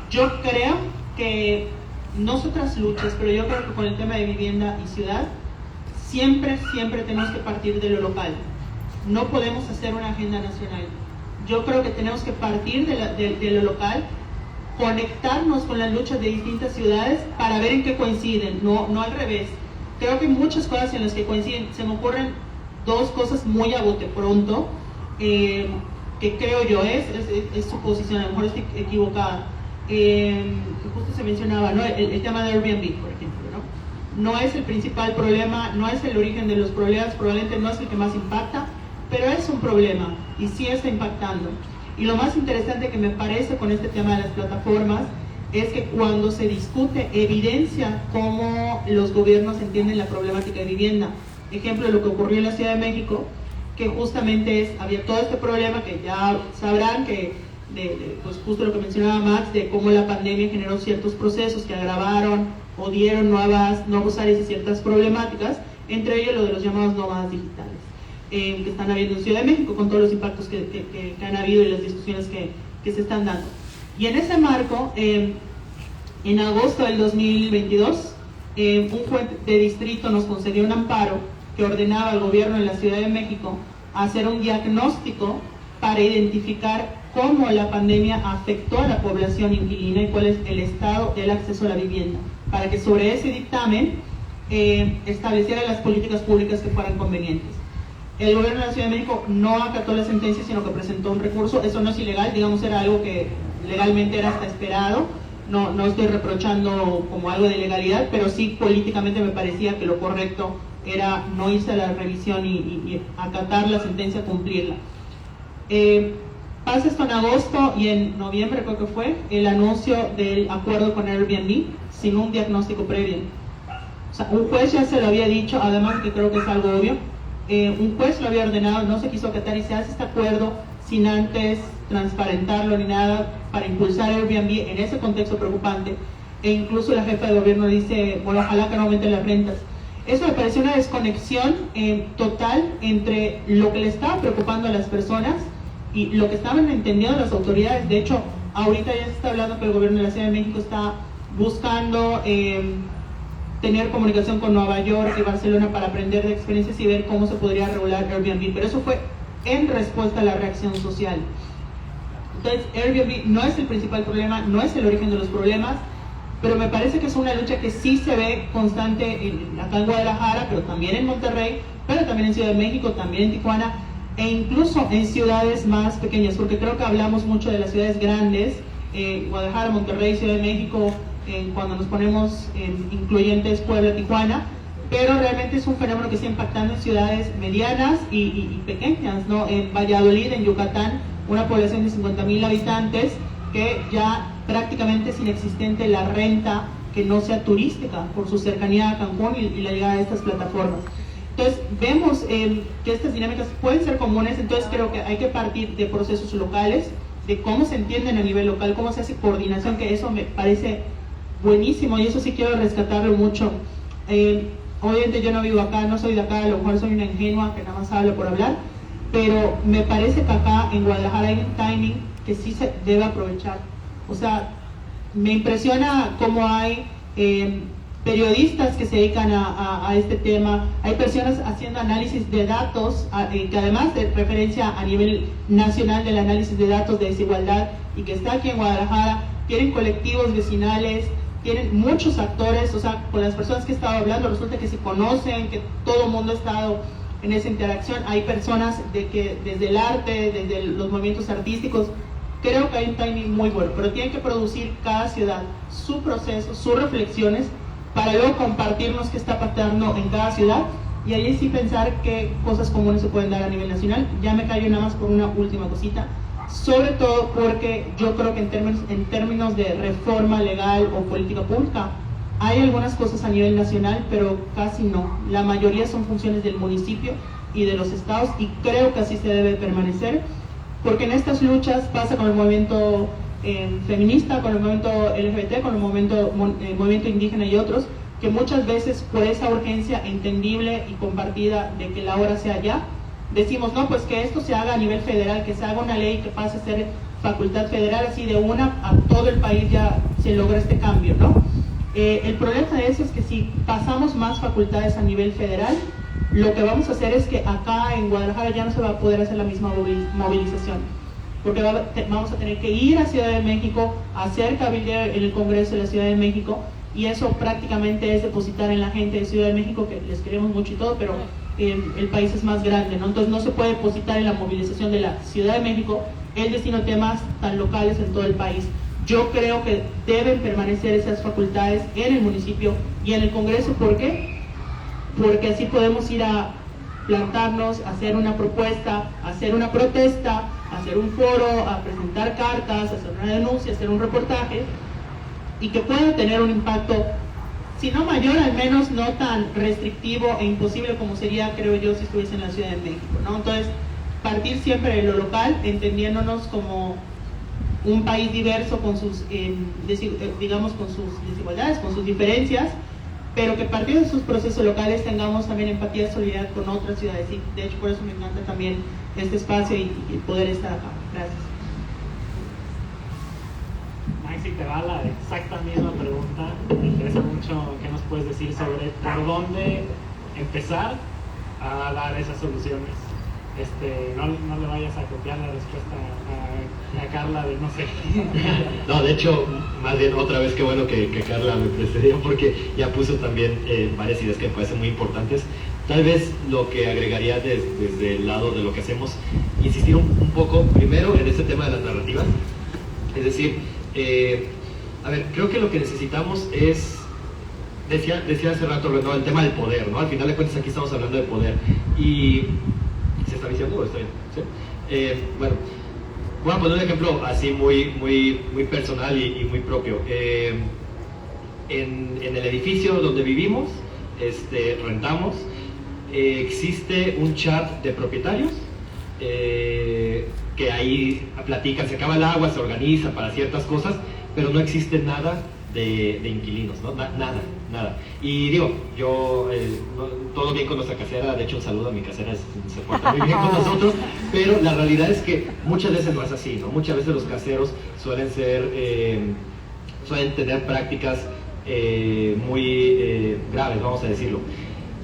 B: Yo creo que nosotras luchas, pero yo creo que con el tema de vivienda y ciudad siempre tenemos que partir de lo local. No podemos hacer una agenda nacional. Yo creo que tenemos que partir de lo local, conectarnos con las luchas de distintas ciudades para ver en qué coinciden, no al revés. Creo que hay muchas cosas en las que coinciden. Se me ocurren dos cosas muy a bote pronto. que creo yo es su posición, a lo mejor estoy equivocada. Justo se mencionaba, ¿no? el tema de Airbnb, por ejemplo, no es el principal problema, no es el origen de los problemas, probablemente no es el que más impacta, pero es un problema y sí está impactando. Y lo más interesante que me parece con este tema de las plataformas es que cuando se discute evidencia cómo los gobiernos entienden la problemática de vivienda. Ejemplo, lo que ocurrió en la Ciudad de México, que justamente había todo este problema que ya sabrán que pues justo lo que mencionaba Max, de cómo la pandemia generó ciertos procesos que agravaron o dieron nuevos áreas y ciertas problemáticas, entre ellos lo de los llamados nómadas digitales, que están habiendo en Ciudad de México con todos los impactos que han habido y las discusiones que se están dando. Y en ese marco, en agosto del 2022, un juez de distrito nos concedió un amparo que ordenaba al gobierno de la Ciudad de México hacer un diagnóstico para identificar cómo la pandemia afectó a la población inquilina y cuál es el estado del acceso a la vivienda, para que sobre ese dictamen estableciera las políticas públicas que fueran convenientes. El gobierno de la Ciudad de México no acató la sentencia, sino que presentó un recurso. Eso no es ilegal, digamos, era algo que legalmente era hasta esperado. No estoy reprochando como algo de ilegalidad, pero sí políticamente me parecía que lo correcto era no irse a la revisión y acatar la sentencia, cumplirla. Pasa esto en agosto y en noviembre creo que fue el anuncio del acuerdo con Airbnb sin un diagnóstico previo. O sea, un juez ya se lo había dicho, además que creo que es algo obvio, un juez lo había ordenado, no se quiso acatar y se hace este acuerdo sin antes transparentarlo ni nada para impulsar Airbnb en ese contexto preocupante, e incluso la jefa de gobierno dice, bueno, ojalá que no aumenten las rentas. Eso me pareció una desconexión total entre lo que le estaba preocupando a las personas y lo que estaban entendiendo las autoridades. De hecho, ahorita ya se está hablando que el gobierno de la Ciudad de México está buscando tener comunicación con Nueva York y Barcelona para aprender de experiencias y ver cómo se podría regular Airbnb, pero eso fue en respuesta a la reacción social. Entonces, Airbnb no es el principal problema, no es el origen de los problemas, pero me parece que es una lucha que sí se ve constante acá en Guadalajara, pero también en Monterrey, pero también en Ciudad de México, también en Tijuana, e incluso en ciudades más pequeñas, porque creo que hablamos mucho de las ciudades grandes, Guadalajara, Monterrey, Ciudad de México, cuando nos ponemos incluyentes Puebla, Tijuana, pero realmente es un fenómeno que está impactando en ciudades medianas y pequeñas, ¿no? En Valladolid, en Yucatán, una población de 50,000 habitantes, que ya prácticamente es inexistente la renta que no sea turística por su cercanía a Cancún y la llegada de estas plataformas. Entonces vemos que estas dinámicas pueden ser comunes, entonces creo que hay que partir de procesos locales, de cómo se entienden a nivel local, cómo se hace coordinación, que eso me parece buenísimo y eso sí quiero rescatarlo mucho. Obviamente yo no vivo acá, no soy de acá, a lo mejor soy una ingenua que nada más habla por hablar, pero me parece que acá en Guadalajara hay un timing que sí se debe aprovechar. O sea, me impresiona cómo hay periodistas que se dedican a este tema, hay personas haciendo análisis de datos, que además de referencia a nivel nacional del análisis de datos de desigualdad y que está aquí en Guadalajara, tienen colectivos vecinales, tienen muchos actores, o sea, con las personas que he estado hablando resulta que se conocen, que todo el mundo ha estado en esa interacción, hay personas que desde el arte, desde los movimientos artísticos, creo que hay un timing muy bueno, pero tienen que producir cada ciudad su proceso, sus reflexiones, para luego compartirnos qué está pasando en cada ciudad y ahí sí pensar qué cosas comunes se pueden dar a nivel nacional. Ya me callo nada más por una última cosita, sobre todo porque yo creo que en términos de reforma legal o política pública hay algunas cosas a nivel nacional, pero casi no. La mayoría son funciones del municipio y de los estados y creo que así se debe permanecer, porque en estas luchas pasa con el movimiento feminista, con el movimiento LGBT, con el movimiento indígena y otros, que muchas veces por esa urgencia entendible y compartida de que la hora sea ya, decimos, no, pues que esto se haga a nivel federal, que se haga una ley que pase a ser facultad federal, así de una a todo el país ya se logra este cambio, ¿no? El problema de eso es que si pasamos más facultades a nivel federal, lo que vamos a hacer es que acá en Guadalajara ya no se va a poder hacer la misma movilización, porque vamos a tener que ir a Ciudad de México, a hacer cabildeo en el Congreso de la Ciudad de México, y eso prácticamente es depositar en la gente de Ciudad de México, que les queremos mucho y todo, pero el país es más grande, ¿no? Entonces no se puede depositar en la movilización de la Ciudad de México el destino de temas tan locales en todo el país. Yo creo que deben permanecer esas facultades en el municipio y en el Congreso. ¿Por qué? Porque así podemos ir a plantarnos, hacer una propuesta, hacer una protesta, hacer un foro, a presentar cartas, hacer una denuncia, hacer un reportaje, y que pueda tener un impacto, si no mayor, al menos no tan restrictivo e imposible como sería, creo yo, si estuviese en la Ciudad de México, ¿no? Entonces, partir siempre de lo local, entendiéndonos como un país diverso con sus, digamos, con sus desigualdades, con sus diferencias, pero que partiendo de sus procesos locales tengamos también empatía y solidaridad con otras ciudades. Y de hecho, por eso me encanta también este espacio y poder estar acá. Gracias.
A: Maxi, te va la exacta misma pregunta. Me interesa mucho qué nos puedes decir sobre por dónde empezar a dar esas soluciones. No le vayas a copiar la respuesta a Carla de no sé.
C: No, de hecho, más bien otra vez, qué bueno que Carla me precedió, porque ya puso también varias ideas que me parecen muy importantes. Tal vez lo que agregaría desde el lado de lo que hacemos, insistir un poco primero en este tema de las narrativas. Es decir, a ver, creo que lo que necesitamos es, decía hace rato, ¿no?, el tema del poder, ¿no? Al final de cuentas aquí estamos hablando de poder. Y ¿se está diciendo o está bien? ¿Sí? Bueno, voy a poner un ejemplo así muy personal y muy propio. En el edificio donde vivimos, rentamos, existe un chat de propietarios que ahí platican, se acaba el agua, se organiza para ciertas cosas, pero no existe nada de inquilinos, ¿no? Nada. Y digo, yo, todo bien con nuestra casera, de hecho un saludo a mi casera, se porta muy bien con nosotros, pero la realidad es que muchas veces no es así, ¿no? Muchas veces los caseros suelen tener prácticas muy graves, vamos a decirlo.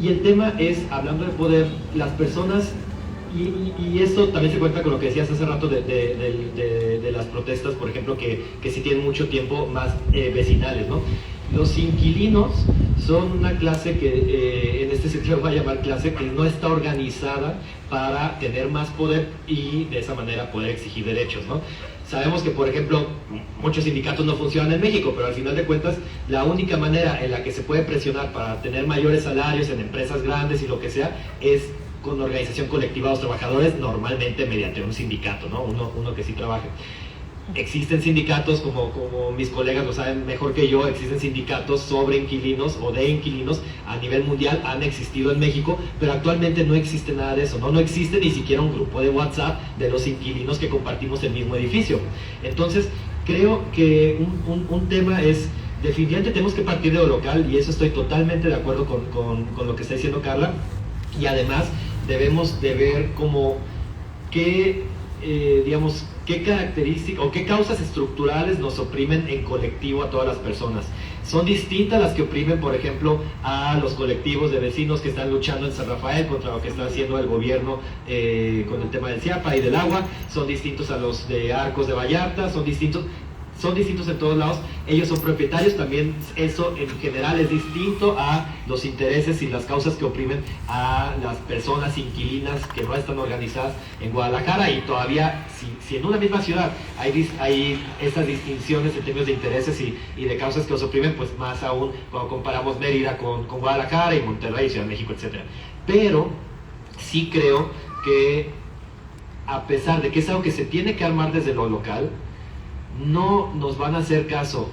C: Y el tema es, hablando de poder, las personas, y esto también se cuenta con lo que decías hace rato de las protestas, por ejemplo, que sí tienen mucho tiempo más vecinales, ¿no? Los inquilinos son una clase que, en este sentido voy a llamar clase, que no está organizada para tener más poder y de esa manera poder exigir derechos, ¿no? Sabemos que, por ejemplo, muchos sindicatos no funcionan en México, pero al final de cuentas, la única manera en la que se puede presionar para tener mayores salarios en empresas grandes y lo que sea, es con organización colectiva de los trabajadores, normalmente mediante un sindicato, ¿no? Uno que sí trabaje. Existen sindicatos, como mis colegas lo saben mejor que yo, existen sindicatos sobre inquilinos o de inquilinos a nivel mundial, han existido en México, pero actualmente no existe nada de eso, ¿no? No existe ni siquiera un grupo de WhatsApp de los inquilinos que compartimos el mismo edificio. Entonces, creo que un tema es, definitivamente tenemos que partir de lo local, y eso estoy totalmente de acuerdo con lo que está diciendo Carla, y además debemos de ver como qué características o qué causas estructurales nos oprimen en colectivo a todas las personas. Son distintas las que oprimen, por ejemplo, a los colectivos de vecinos que están luchando en San Rafael contra lo que está haciendo el gobierno con el tema del CIAPA y del agua. Son distintos a los de Arcos de Vallarta, son distintos en todos lados. Ellos son propietarios también, eso en general es distinto a los intereses y las causas que oprimen a las personas inquilinas que no están organizadas en Guadalajara. Y todavía, si en una misma ciudad hay esas distinciones en términos de intereses y de causas que los oprimen, pues más aún cuando comparamos Mérida con Guadalajara y Monterrey, Ciudad de México, etc. Pero sí creo que, a pesar de que es algo que se tiene que armar desde lo local, no nos van a hacer caso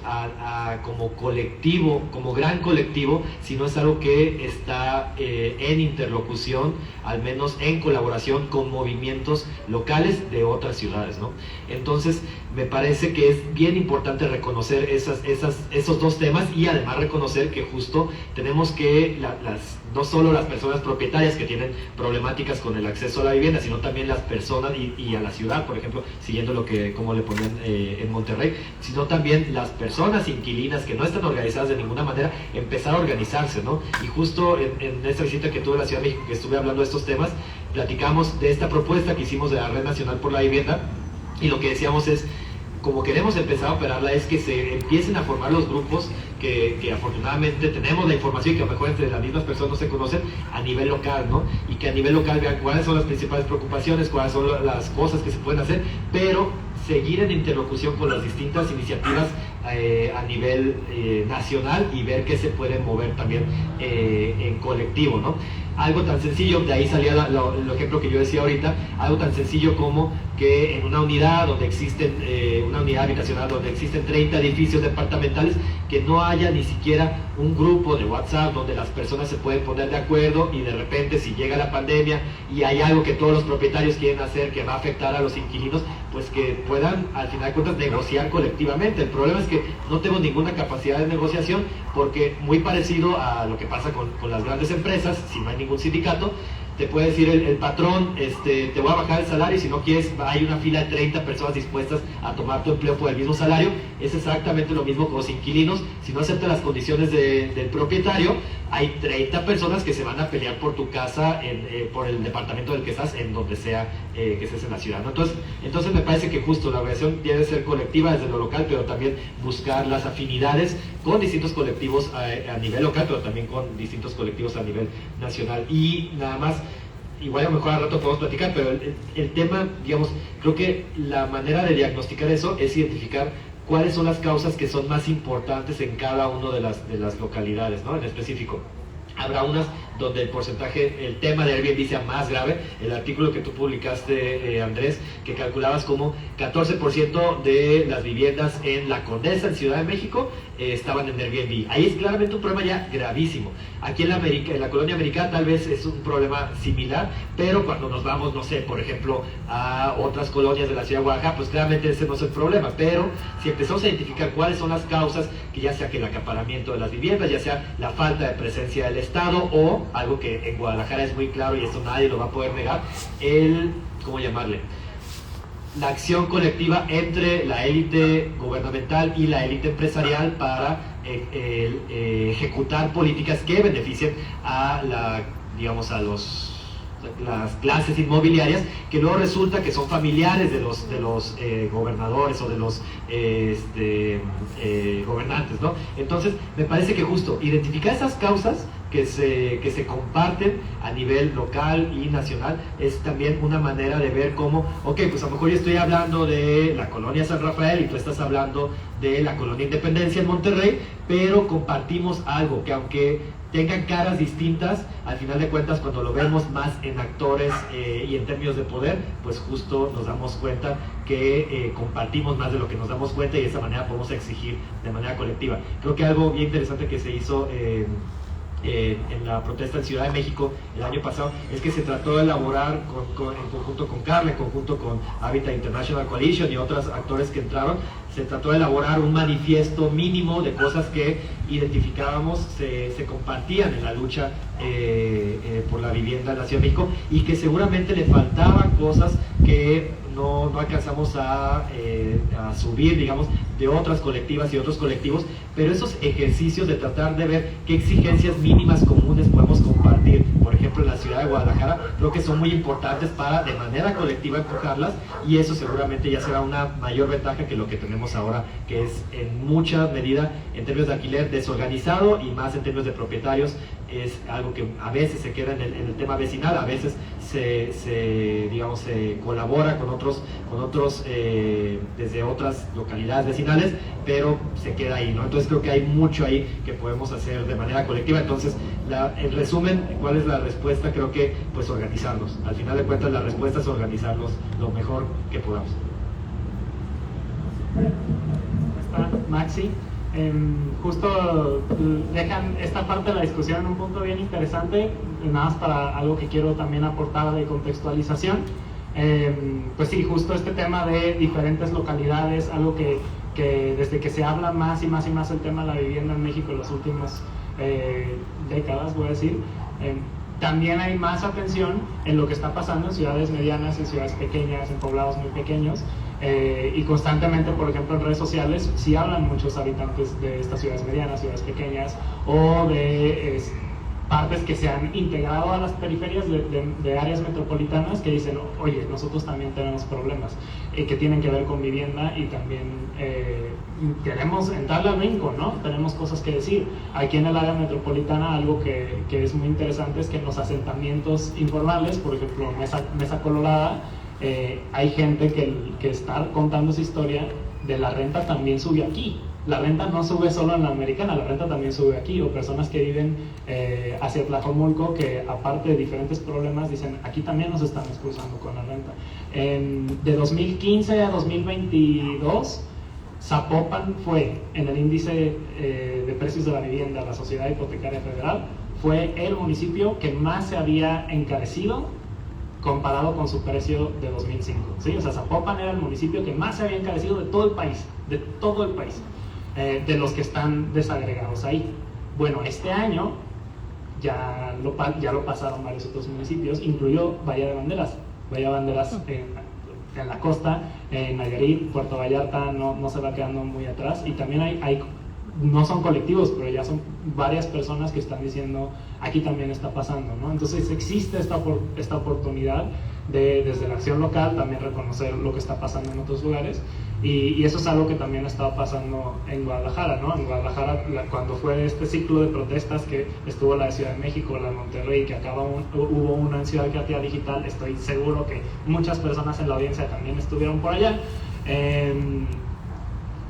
C: como colectivo, como gran colectivo, si no es algo que está en interlocución, al menos en colaboración con movimientos locales de otras ciudades, ¿no? Entonces, me parece que es bien importante reconocer esos dos temas, y además reconocer que justo tenemos que no solo las personas propietarias que tienen problemáticas con el acceso a la vivienda, sino también las personas y a la ciudad, por ejemplo, siguiendo como le ponen en Monterrey, sino también las personas inquilinas que no están organizadas de ninguna manera, empezar a organizarse, ¿no? Y justo en esta visita que tuve a la Ciudad de México, que estuve hablando de estos temas, platicamos de esta propuesta que hicimos de la Red Nacional por la Vivienda, y lo que decíamos es, como queremos empezar a operarla es que se empiecen a formar los grupos que afortunadamente tenemos la información y que a lo mejor entre las mismas personas no se conocen a nivel local, ¿no? Y que a nivel local vean cuáles son las principales preocupaciones, cuáles son las cosas que se pueden hacer, pero seguir en interlocución con las distintas iniciativas a nivel nacional y ver qué se puede mover también en colectivo, ¿no? Algo tan sencillo, de ahí salía el ejemplo que yo decía ahorita, algo tan sencillo como que en una unidad donde existen, una unidad habitacional donde existen 30 edificios departamentales, que no haya ni siquiera un grupo de WhatsApp donde las personas se pueden poner de acuerdo y de repente si llega la pandemia y hay algo que todos los propietarios quieren hacer que va a afectar a los inquilinos, pues que puedan al final de cuentas negociar colectivamente. El problema es que no tenemos ninguna capacidad de negociación porque muy parecido a lo que pasa con las grandes empresas, si no hay ningún sindicato, te puede decir el patrón, te voy a bajar el salario y si no quieres, hay una fila de 30 personas dispuestas a tomar tu empleo por el mismo salario. Es exactamente lo mismo con los inquilinos. Si no aceptan las condiciones del propietario, hay 30 personas que se van a pelear por tu casa, por el departamento del que estás, en donde sea que estés en la ciudad, ¿no? Entonces me parece que justo la organización debe ser colectiva desde lo local, pero también buscar las afinidades con distintos colectivos a nivel local, pero también con distintos colectivos a nivel nacional. Y nada más, igual a lo mejor al rato podemos platicar, pero el tema, digamos, creo que la manera de diagnosticar eso es identificar cuáles son las causas que son más importantes en cada una de las localidades, ¿no? En específico. Habrá unas donde el porcentaje, el tema de Airbnb sea más grave. El artículo que tú publicaste, Andrés, que calculabas como 14% de las viviendas en La Condesa, en Ciudad de México, estaban en Airbnb. Ahí es claramente un problema ya gravísimo. Aquí en la colonia americana tal vez es un problema similar, pero cuando nos vamos, no sé, por ejemplo, a otras colonias de la ciudad de Guadalajara, pues claramente ese no es el problema. Pero si empezamos a identificar cuáles son las causas, que ya sea que el acaparamiento de las viviendas, ya sea la falta de presencia del Estado o algo que en Guadalajara es muy claro y esto nadie lo va a poder negar, ¿cómo llamarle? La acción colectiva entre la élite gubernamental y la élite empresarial para ejecutar políticas que beneficien a las clases inmobiliarias, que luego resulta que son familiares de los gobernadores o de los gobernantes, ¿no? Entonces me parece que justo identificar esas causas que se comparten a nivel local y nacional es también una manera de ver cómo, ok, pues a lo mejor yo estoy hablando de la colonia San Rafael y tú estás hablando de la colonia Independencia en Monterrey, pero compartimos algo que aunque tengan caras distintas, al final de cuentas cuando lo vemos más en actores y en términos de poder, pues justo nos damos cuenta que compartimos más de lo que nos damos cuenta y de esa manera podemos exigir de manera colectiva. Creo que algo bien interesante que se hizo en la protesta en Ciudad de México el año pasado es que se trató de elaborar en conjunto con Carla, en conjunto con Habitat International Coalition y otros actores que entraron, se trató de elaborar un manifiesto mínimo de cosas que identificábamos, se compartían en la lucha por la vivienda en la Ciudad de México y que seguramente le faltaban cosas que no alcanzamos a subir, digamos, de otras colectivas y otros colectivos, pero esos ejercicios de tratar de ver qué exigencias mínimas comunes podemos compartir, por ejemplo en la ciudad de Guadalajara, creo que son muy importantes para de manera colectiva empujarlas y eso seguramente ya será una mayor ventaja que lo que tenemos ahora, que es en mucha medida en términos de alquiler desorganizado y más en términos de propietarios, es algo que a veces se queda en el tema vecinal, a veces se colabora con otros desde otras localidades vecinales, pero se queda ahí, ¿no? Entonces creo que hay mucho ahí que podemos hacer de manera colectiva. Entonces, en resumen, ¿cuál es la respuesta? Creo que pues organizarnos. Al final de cuentas la respuesta es organizarnos lo mejor que podamos.
A: Está Maxi. Justo dejan esta parte de la discusión en un punto bien interesante, nada más para algo que quiero también aportar de contextualización. Pues sí, justo este tema de diferentes localidades, algo que desde que se habla más y más y más el tema de la vivienda en México en las últimas décadas, voy a decir, también hay más atención en lo que está pasando en ciudades medianas, en ciudades pequeñas, en poblados muy pequeños. Y constantemente, por ejemplo, en redes sociales sí hablan muchos habitantes de estas ciudades medianas, ciudades pequeñas o de partes que se han integrado a las periferias de áreas metropolitanas que dicen, oye, nosotros también tenemos problemas que tienen que ver con vivienda y también queremos entrarle al brinco, ¿no? Tenemos cosas que decir. Aquí en el área metropolitana algo que es muy interesante es que en los asentamientos informales, por ejemplo Mesa Colorada, hay gente que está contando su historia de la renta también sube aquí. La renta no sube solo en la americana, la renta también sube aquí, o personas que viven hacia Tlajomulco que aparte de diferentes problemas dicen, aquí también nos estamos cruzando con la renta. De 2015 a 2022, Zapopan fue, en el índice de precios de la vivienda, la Sociedad Hipotecaria Federal, fue el municipio que más se había encarecido comparado con su precio de 2005, ¿sí? O sea, Zapopan era el municipio que más se había encarecido de todo el país, de los que están desagregados ahí. Bueno, este año ya lo pasaron varios otros municipios, incluido Bahía de Banderas en la costa, en Nayarit, Puerto Vallarta no se va quedando muy atrás, y también hay no son colectivos, pero ya son varias personas que están diciendo, aquí también está pasando, ¿no? Entonces existe esta oportunidad de, desde la acción local, también reconocer lo que está pasando en otros lugares, y eso es algo que también estaba pasando en Guadalajara, ¿no? En Guadalajara, cuando fue este ciclo de protestas que estuvo la de Ciudad de México, la de Monterrey, que hubo una en Ciudad Creativa Digital, estoy seguro que muchas personas en la audiencia también estuvieron por allá.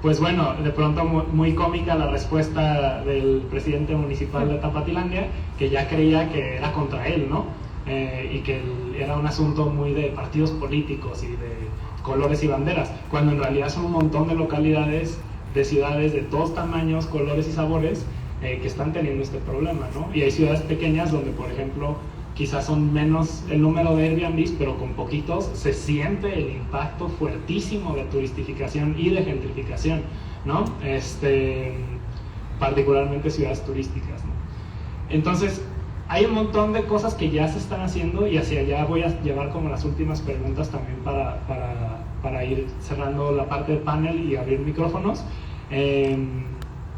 A: Pues bueno, de pronto muy cómica la respuesta del presidente municipal de Tapatilandia, que ya creía que era contra él, ¿no? Y que era un asunto muy de partidos políticos y de colores y banderas, cuando en realidad son un montón de localidades, de ciudades de todos tamaños, colores y sabores que están teniendo este problema, ¿no? Y hay ciudades pequeñas donde, por ejemplo, quizás son menos el número de Airbnbs, pero con poquitos se siente el impacto fuertísimo de turistificación y de gentrificación, ¿no? Particularmente ciudades turísticas, ¿no? Entonces, hay un montón de cosas que ya se están haciendo, y hacia allá voy a llevar como las últimas preguntas también para ir cerrando la parte del panel y abrir micrófonos.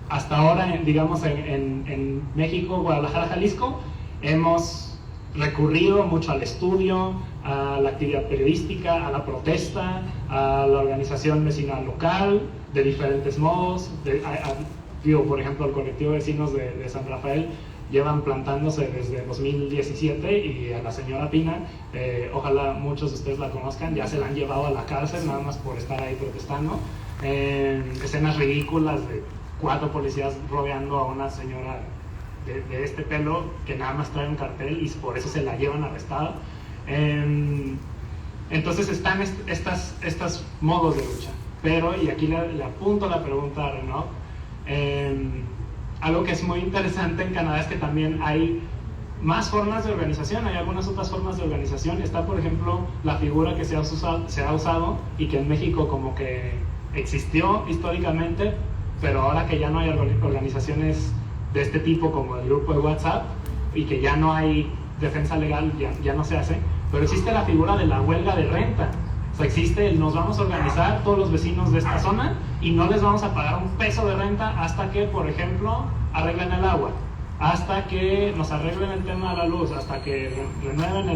A: Hasta ahora, digamos, en México, Guadalajara, Jalisco, hemos recurrido mucho al estudio, a la actividad periodística, a la protesta, a la organización vecinal local, de diferentes modos. Por ejemplo, el colectivo de vecinos de San Rafael llevan plantándose desde 2017, y a la señora Pina, ojalá muchos de ustedes la conozcan, ya se la han llevado a la cárcel nada más por estar ahí protestando. Escenas ridículas de 4 policías rodeando a una señora de este pelo que nada más trae un cartel y por eso se la llevan arrestada. Entonces están estos modos de lucha, pero, y aquí le apunto la pregunta a Renaud, algo que es muy interesante en Canadá es que también hay más formas de organización, hay algunas otras formas de organización. Está, por ejemplo, la figura que se ha usado y que en México como que existió históricamente, pero ahora que ya no hay organizaciones de este tipo como el grupo de WhatsApp y que ya no hay defensa legal, ya no se hace, pero existe la figura de la huelga de renta. O sea, existe el nos vamos a organizar todos los vecinos de esta zona y no les vamos a pagar un peso de renta hasta que, por ejemplo, arreglen el agua, hasta que nos arreglen el tema de la luz, hasta que renueven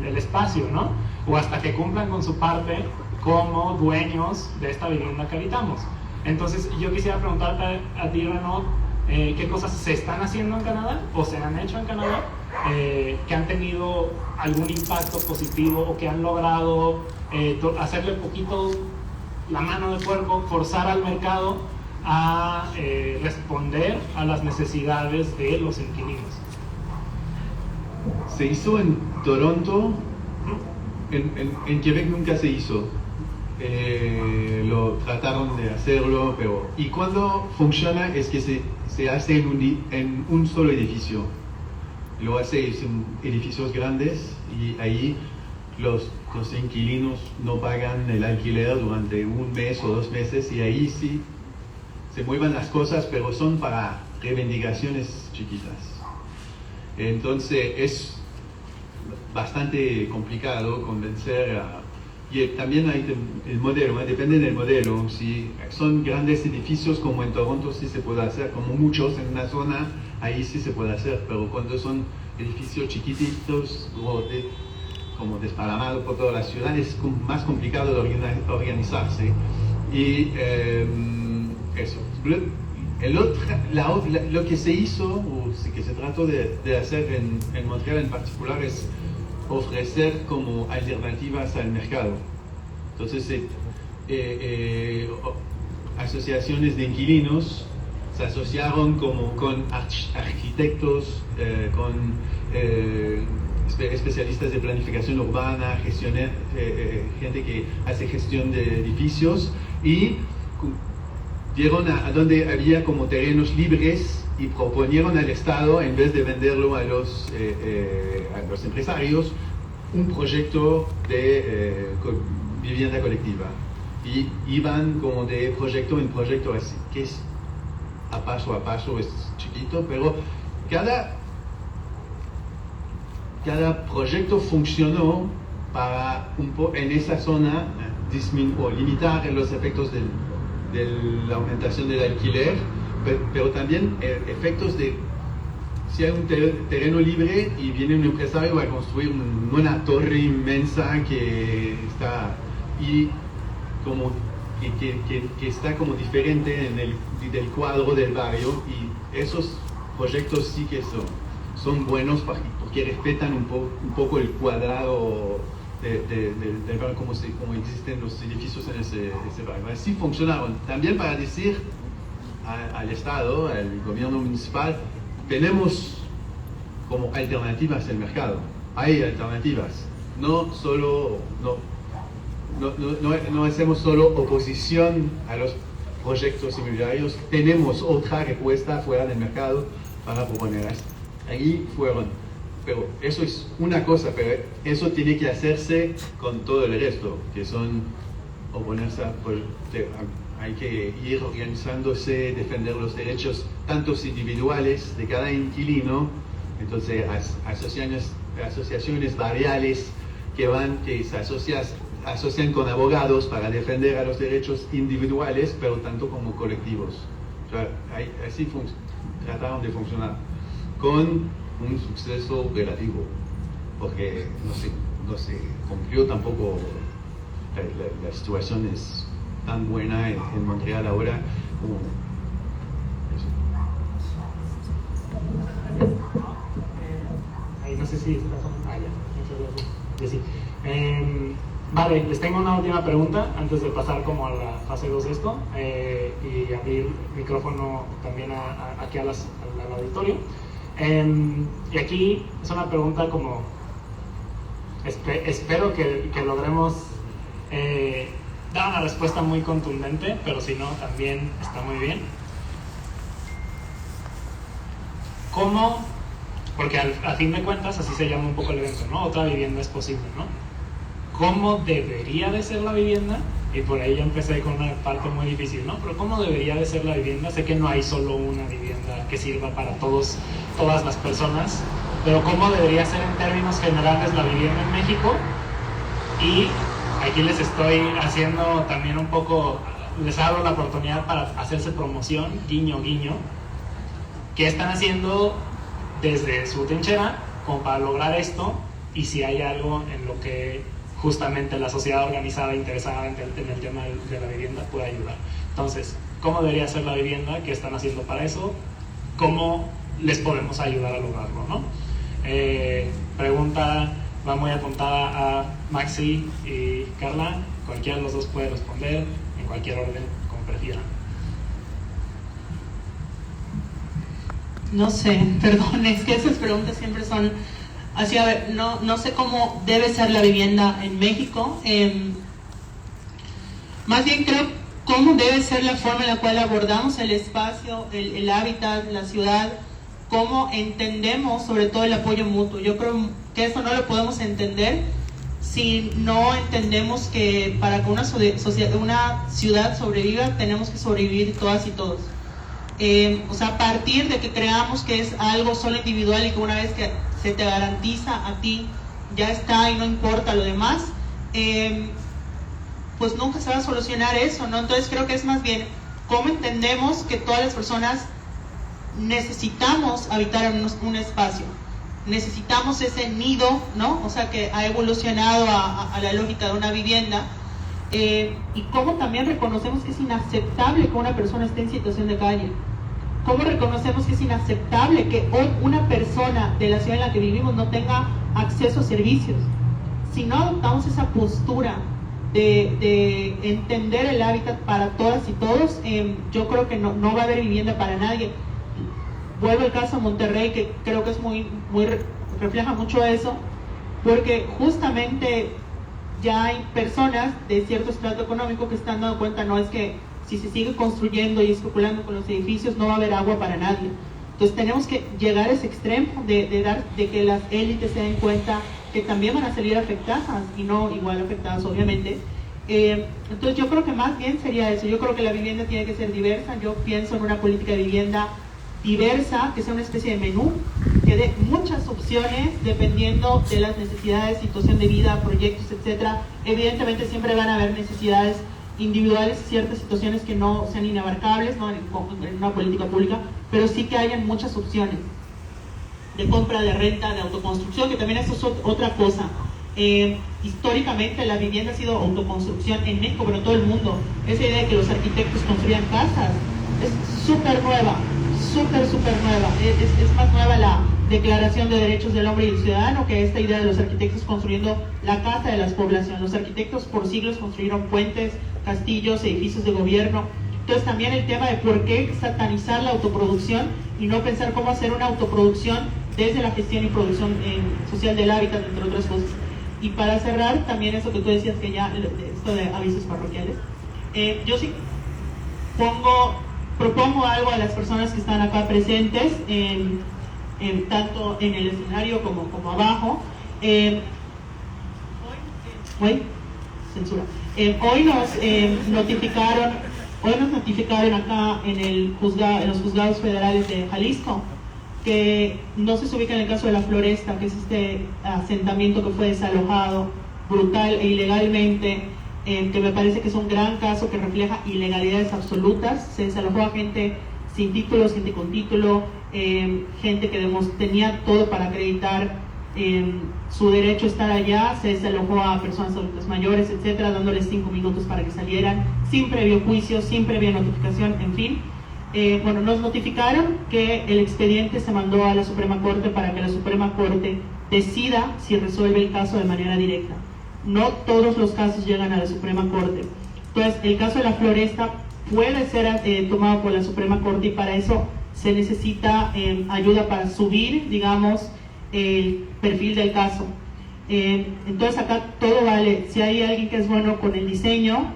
A: el espacio, ¿no? O hasta que cumplan con su parte como dueños de esta vivienda que habitamos. Entonces, yo quisiera preguntarte a ti, Renaud, qué cosas se están haciendo en Canadá o se han hecho en Canadá que han tenido algún impacto positivo o que han logrado hacerle poquito la mano de puerco, forzar al mercado a responder a las necesidades de los inquilinos.
D: Se hizo en Toronto, en Quebec nunca se hizo. Lo trataron de hacerlo, pero y cuando funciona es que se hace en un solo edificio. Lo hace en edificios grandes y ahí los inquilinos no pagan el alquiler durante un mes o 2 meses, y ahí sí se mueven las cosas, pero son para reivindicaciones chiquitas. Entonces es bastante complicado convencer y también hay el modelo, depende del modelo. Si son grandes edificios como en Toronto, sí se puede hacer, como muchos en una zona, ahí sí se puede hacer, pero cuando son edificios chiquititos, como desparramados por toda la ciudad, es más complicado de organizarse. Y eso. Lo que se hizo, o que se trató de hacer en Montreal en particular, es ofrecer como alternativas al mercado. Entonces, asociaciones de inquilinos se asociaron como con arquitectos, con especialistas de planificación urbana, gente que hace gestión de edificios, y dieron a donde había como terrenos libres y proponieron al Estado, en vez de venderlo a los empresarios, un proyecto de vivienda colectiva. Y iban como de proyecto en proyecto, así que es a paso, es chiquito, pero cada proyecto funcionó para en esa zona o limitar los efectos de la aumentación del alquiler, pero también efectos de si hay un terreno libre y viene un empresario a construir una torre inmensa que está y como que está como diferente del cuadro del barrio, y esos proyectos sí que son buenos porque respetan un poco el cuadrado del barrio, como existen los edificios en ese barrio. Así funcionaron. También para decir al Estado, al gobierno municipal, tenemos como alternativas el mercado. Hay alternativas. No hacemos solo oposición a los proyectos inmobiliarios, tenemos otra respuesta fuera del mercado para proponer. Ahí fueron. Pero eso es una cosa, pero eso tiene que hacerse con todo el resto, que son oponerse hay que ir organizándose, defender los derechos tantos individuales de cada inquilino. Entonces asociaciones barriales que se asocian con abogados para defender a los derechos individuales, pero tanto como colectivos. O sea, así trataron de funcionar, con un suceso relativo, porque no se cumplió tampoco. La situación es tan buena en Montreal ahora como eso.
A: Ahí no sé si está pasando. Ya, muchas gracias. Sí. Vale, les tengo una última pregunta antes de pasar como a la fase 2 de esto, y abrir micrófono también aquí al auditorio. Y aquí es una pregunta como espero que logremos dar una respuesta muy contundente, pero si no también está muy bien. ¿Cómo? Porque a fin de cuentas así se llama un poco el evento, ¿no? Otra vivienda es posible, ¿no? ¿Cómo debería de ser la vivienda? Y por ahí ya empecé con una parte muy difícil, ¿no? Pero ¿cómo debería de ser la vivienda? Sé que no hay solo una vivienda que sirva para todas las personas, pero ¿cómo debería ser en términos generales la vivienda en México? Y aquí les estoy haciendo también un poco, les abro la oportunidad para hacerse promoción, guiño, guiño. ¿Qué están haciendo desde su trinchera como para lograr esto? Y si hay algo en lo que justamente la sociedad organizada interesada en el tema de la vivienda puede ayudar. Entonces, ¿cómo debería ser la vivienda? ¿Qué están haciendo para eso? ¿Cómo les podemos ayudar a lograrlo, ¿no? Pregunta va muy apuntada a Maxi y Carla. Cualquiera de los dos puede responder en cualquier orden, como prefieran.
B: No sé, perdón, es que esas preguntas siempre son así. A ver, no sé cómo debe ser la vivienda en México. Más bien creo cómo debe ser la forma en la cual abordamos el espacio, el hábitat, la ciudad, cómo entendemos sobre todo el apoyo mutuo. Yo creo que eso no lo podemos entender si no entendemos que para que una ciudad sobreviva tenemos que sobrevivir todas y todos. O sea, a partir de que creamos que es algo solo individual y que una vez que se te garantiza a ti, ya está y no importa lo demás, pues nunca se va a solucionar eso, ¿no? Entonces creo que es más bien cómo entendemos que todas las personas necesitamos habitar en un espacio, necesitamos ese nido, ¿no? O sea, que ha evolucionado a la lógica de una vivienda, y cómo también reconocemos que es inaceptable que una persona esté en situación de calle. ¿Cómo reconocemos que es inaceptable que hoy una persona de la ciudad en la que vivimos no tenga acceso a servicios? Si no adoptamos esa postura de entender el hábitat para todas y todos, yo creo que no va a haber vivienda para nadie. Vuelvo al caso de Monterrey, que creo que es refleja mucho eso, porque justamente ya hay personas de cierto estrato económico que están dando cuenta, no es que si se sigue construyendo y especulando con los edificios no va a haber agua para nadie. Entonces tenemos que llegar a ese extremo de que las élites se den cuenta que también van a salir afectadas y no igual afectadas, obviamente. Entonces yo creo que más bien sería eso. Yo creo que la vivienda tiene que ser diversa. Yo pienso en una política de vivienda diversa, que sea una especie de menú, que dé muchas opciones dependiendo de las necesidades, situación de vida, proyectos, etcétera. Evidentemente siempre van a haber necesidades individuales, ciertas situaciones que no sean inabarcables, ¿no? en una política pública, pero sí que hayan muchas opciones de compra, de renta, de autoconstrucción, que también eso es otra cosa. Históricamente la vivienda ha sido autoconstrucción en México, pero en todo el mundo. Esa idea de que los arquitectos construían casas es súper nueva, súper nueva. Es más nueva la Declaración de Derechos del Hombre y del Ciudadano que esta idea de los arquitectos construyendo la casa de las poblaciones. Los arquitectos por siglos construyeron puentes, castillos, edificios de gobierno. Entonces también el tema de por qué satanizar la autoproducción y no pensar cómo hacer una autoproducción desde la gestión y producción social del hábitat, entre otras cosas. Y para cerrar, también eso que tú decías, que ya, esto de avisos parroquiales, yo sí propongo algo a las personas que están acá presentes, tanto en el escenario como abajo. Hoy nos notificaron acá en los juzgados federales de Jalisco, que no se ubica en el caso de La Floresta, que es este asentamiento que fue desalojado brutal e ilegalmente, que me parece que es un gran caso que refleja ilegalidades absolutas. Se desalojó a gente sin títulos, gente con título, gente que tenía todo para acreditar su derecho a estar allá. Se desalojó a personas adultas mayores, etcétera, dándoles 5 minutos para que salieran, sin previo juicio, sin previa notificación, en fin. Bueno, nos notificaron que el expediente se mandó a la Suprema Corte para que la Suprema Corte decida si resuelve el caso de manera directa. No todos los casos llegan a la Suprema Corte. Entonces, el caso de La Floresta puede ser tomado por la Suprema Corte, y para eso se necesita ayuda para subir, digamos, el perfil del caso. Entonces, acá todo vale. Si hay alguien que es bueno con el diseño,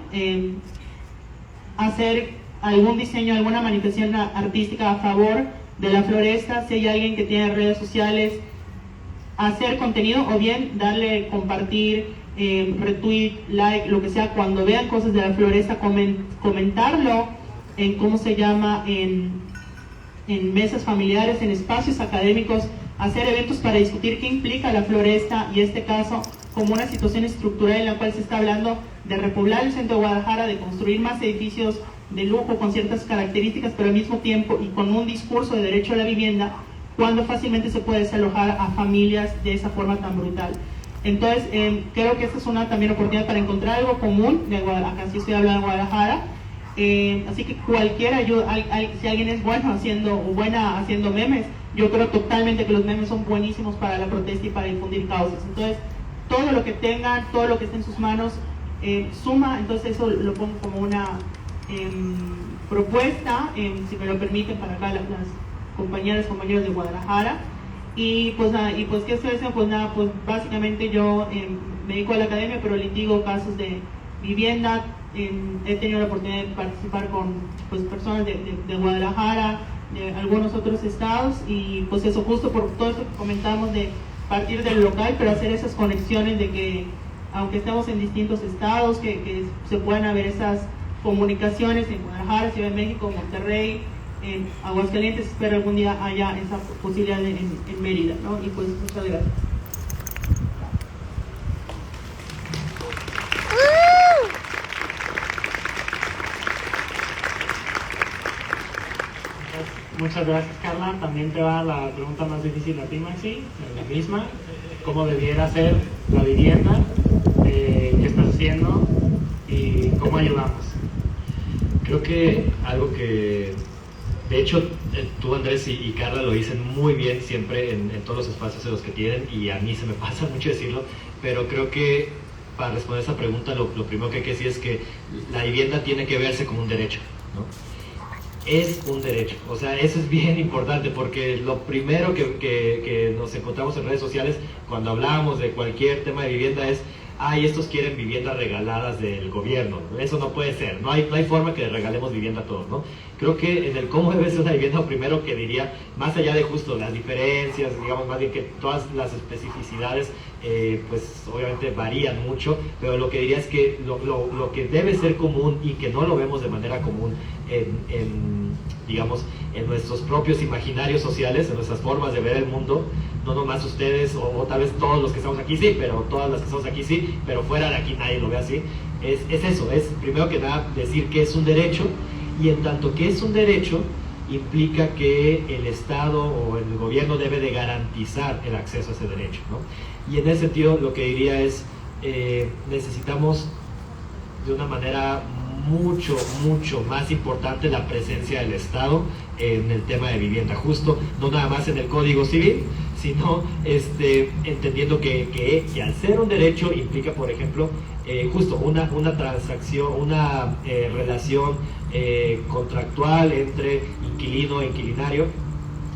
B: hacer algún diseño, alguna manifestación artística a favor de La Floresta. Si hay alguien que tiene redes sociales, hacer contenido, o bien darle compartir, retweet, like, lo que sea, cuando vean cosas de La Floresta, comentarlo en, ¿cómo se llama?, en mesas familiares, en espacios académicos, hacer eventos para discutir qué implica La Floresta y este caso como una situación estructural en la cual se está hablando de repoblar el centro de Guadalajara, de construir más edificios de lujo con ciertas características, pero al mismo tiempo y con un discurso de derecho a la vivienda, cuando fácilmente se puede desalojar a familias de esa forma tan brutal. Entonces, creo que esta es una también oportunidad para encontrar algo común. Acá sí estoy hablando de Guadalajara, así que cualquier ayuda, si alguien es bueno haciendo o buena haciendo memes, yo creo totalmente que los memes son buenísimos para la protesta y para difundir causas. Entonces, todo lo que tengan, todo lo que esté en sus manos, suma. Entonces eso lo pongo como una propuesta, si me lo permiten, para acá las compañeros de Guadalajara. Y pues ¿qué estoy haciendo? Pues nada, pues básicamente yo me dedico a la academia, pero litigo casos de vivienda. He tenido la oportunidad de participar con pues personas de Guadalajara, de algunos otros estados, y pues eso, justo por todo eso que comentamos de partir del local, pero hacer esas conexiones de que aunque estemos en distintos estados, que se puedan haber esas comunicaciones en Guadalajara, Ciudad de México, Monterrey, en Aguascalientes. Espero algún día haya esa posibilidad en Mérida, ¿no? Y pues muchas gracias.
A: Muchas gracias, Carla. También te va la pregunta más difícil a ti, Maxi, la misma. ¿Cómo debiera ser la vivienda? ¿Qué estás haciendo? ¿Y cómo ayudamos?
C: Creo que algo que, de hecho, tú, Andrés, y Carla lo dicen muy bien siempre en todos los espacios en los que tienen, y a mí se me pasa mucho decirlo, pero creo que para responder esa pregunta lo primero que hay que decir es que la vivienda tiene que verse como un derecho, ¿no? Es un derecho, o sea, eso es bien importante, porque lo primero que nos encontramos en redes sociales cuando hablamos de cualquier tema de vivienda es: ay, estos quieren viviendas regaladas del gobierno. Eso no puede ser, no hay forma que regalemos vivienda a todos, ¿no? Creo que en el cómo debe ser una vivienda, lo primero que diría, más allá de justo las diferencias, digamos, más bien que todas las especificidades, pues obviamente varían mucho, pero lo que diría es que lo que debe ser común y que no lo vemos de manera común digamos, en nuestros propios imaginarios sociales, en nuestras formas de ver el mundo, no nomás ustedes o tal vez todos los que estamos aquí sí, pero todas las que estamos aquí sí, pero fuera de aquí nadie lo ve así, es eso, es primero que nada decir que es un derecho, y en tanto que es un derecho implica que el Estado o el gobierno debe de garantizar el acceso a ese derecho, ¿no? Y en ese sentido lo que diría es, necesitamos de una manera mucho más importante la presencia del Estado en el tema de vivienda, justo, no nada más en el Código Civil, sino entendiendo que al ser un derecho implica, por ejemplo, justo una transacción, una relación contractual entre inquilino e inquilinario.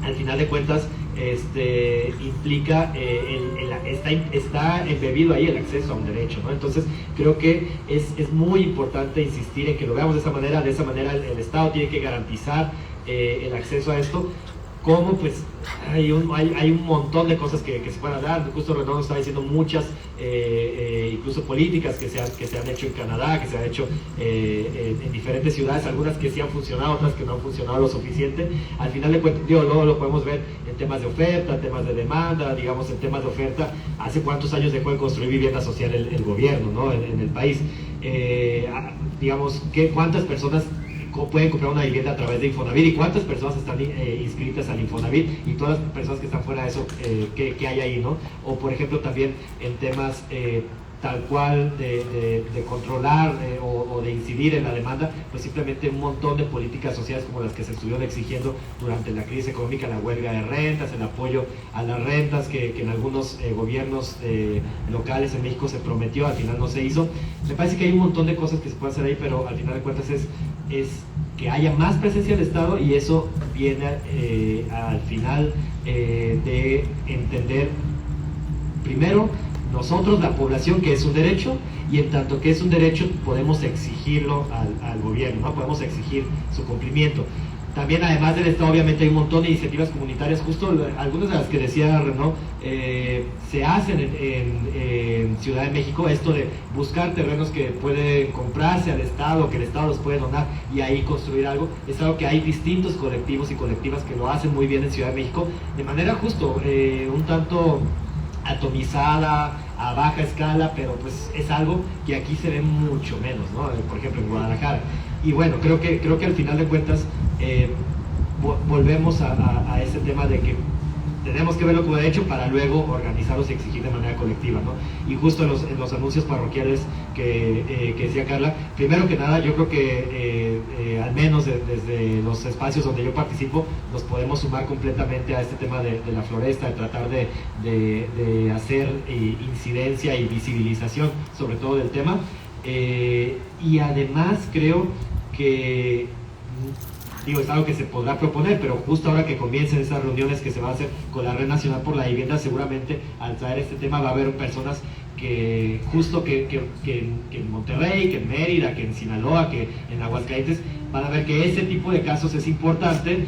C: Al final de cuentas, implica, está embebido ahí el acceso a un derecho, ¿no? Entonces creo que es muy importante insistir en que lo veamos de esa manera el Estado tiene que garantizar el acceso a esto. ¿Cómo? Pues hay un montón de cosas que se pueden hablar. Justo Renaud estaba diciendo muchas, incluso políticas que se han hecho en Canadá, que se han hecho en diferentes ciudades, algunas que sí han funcionado, otras que no han funcionado lo suficiente. Al final de cuentas, luego lo podemos ver en temas de oferta, temas de demanda, digamos, en temas de oferta. ¿Hace cuántos años dejó de construir vivienda social el gobierno, ¿no? en el país? Digamos, ¿cuántas personas pueden comprar una vivienda a través de Infonavit y cuántas personas están inscritas al Infonavit, y todas las personas que están fuera de eso, ¿qué hay ahí, no? O por ejemplo también en temas tal cual de controlar o de incidir en la demanda, pues simplemente un montón de políticas sociales como las que se estuvieron exigiendo durante la crisis económica, la huelga de rentas, el apoyo a las rentas que en algunos gobiernos locales en México se prometió, al final no se hizo. Me parece que hay un montón de cosas que se pueden hacer ahí, pero al final de cuentas es que haya más presencia del Estado, y eso viene al final de entender primero nosotros, la población, que es un derecho, y en tanto que es un derecho podemos exigirlo al gobierno, ¿no? Podemos exigir su cumplimiento. También, además del Estado, obviamente hay un montón de iniciativas comunitarias, justo algunas de las que decía Renaud, se hacen en Ciudad de México, esto de buscar terrenos que pueden comprarse al Estado, que el Estado los puede donar y ahí construir algo. Es algo que hay distintos colectivos y colectivas que lo hacen muy bien en Ciudad de México, de manera justo, un tanto atomizada, a baja escala, pero pues es algo que aquí se ve mucho menos, ¿no? Por ejemplo en Guadalajara. Y bueno, creo que al final de cuentas volvemos a ese tema de que tenemos que verlo como derecho para luego organizarlos y exigir de manera colectiva, ¿no? Y justo en los anuncios parroquiales que decía Carla, primero que nada, yo creo que al menos desde los espacios donde yo participo, nos podemos sumar completamente a este tema de la floresta, de tratar de hacer incidencia y visibilización sobre todo del tema. Y además creo que es algo que se podrá proponer, pero justo ahora que comiencen esas reuniones que se van a hacer con la Red Nacional por la Vivienda, seguramente al traer este tema va a haber personas que justo que en Monterrey, que en Mérida, que en Sinaloa, que en Aguascalientes, van a ver que ese tipo de casos es importante,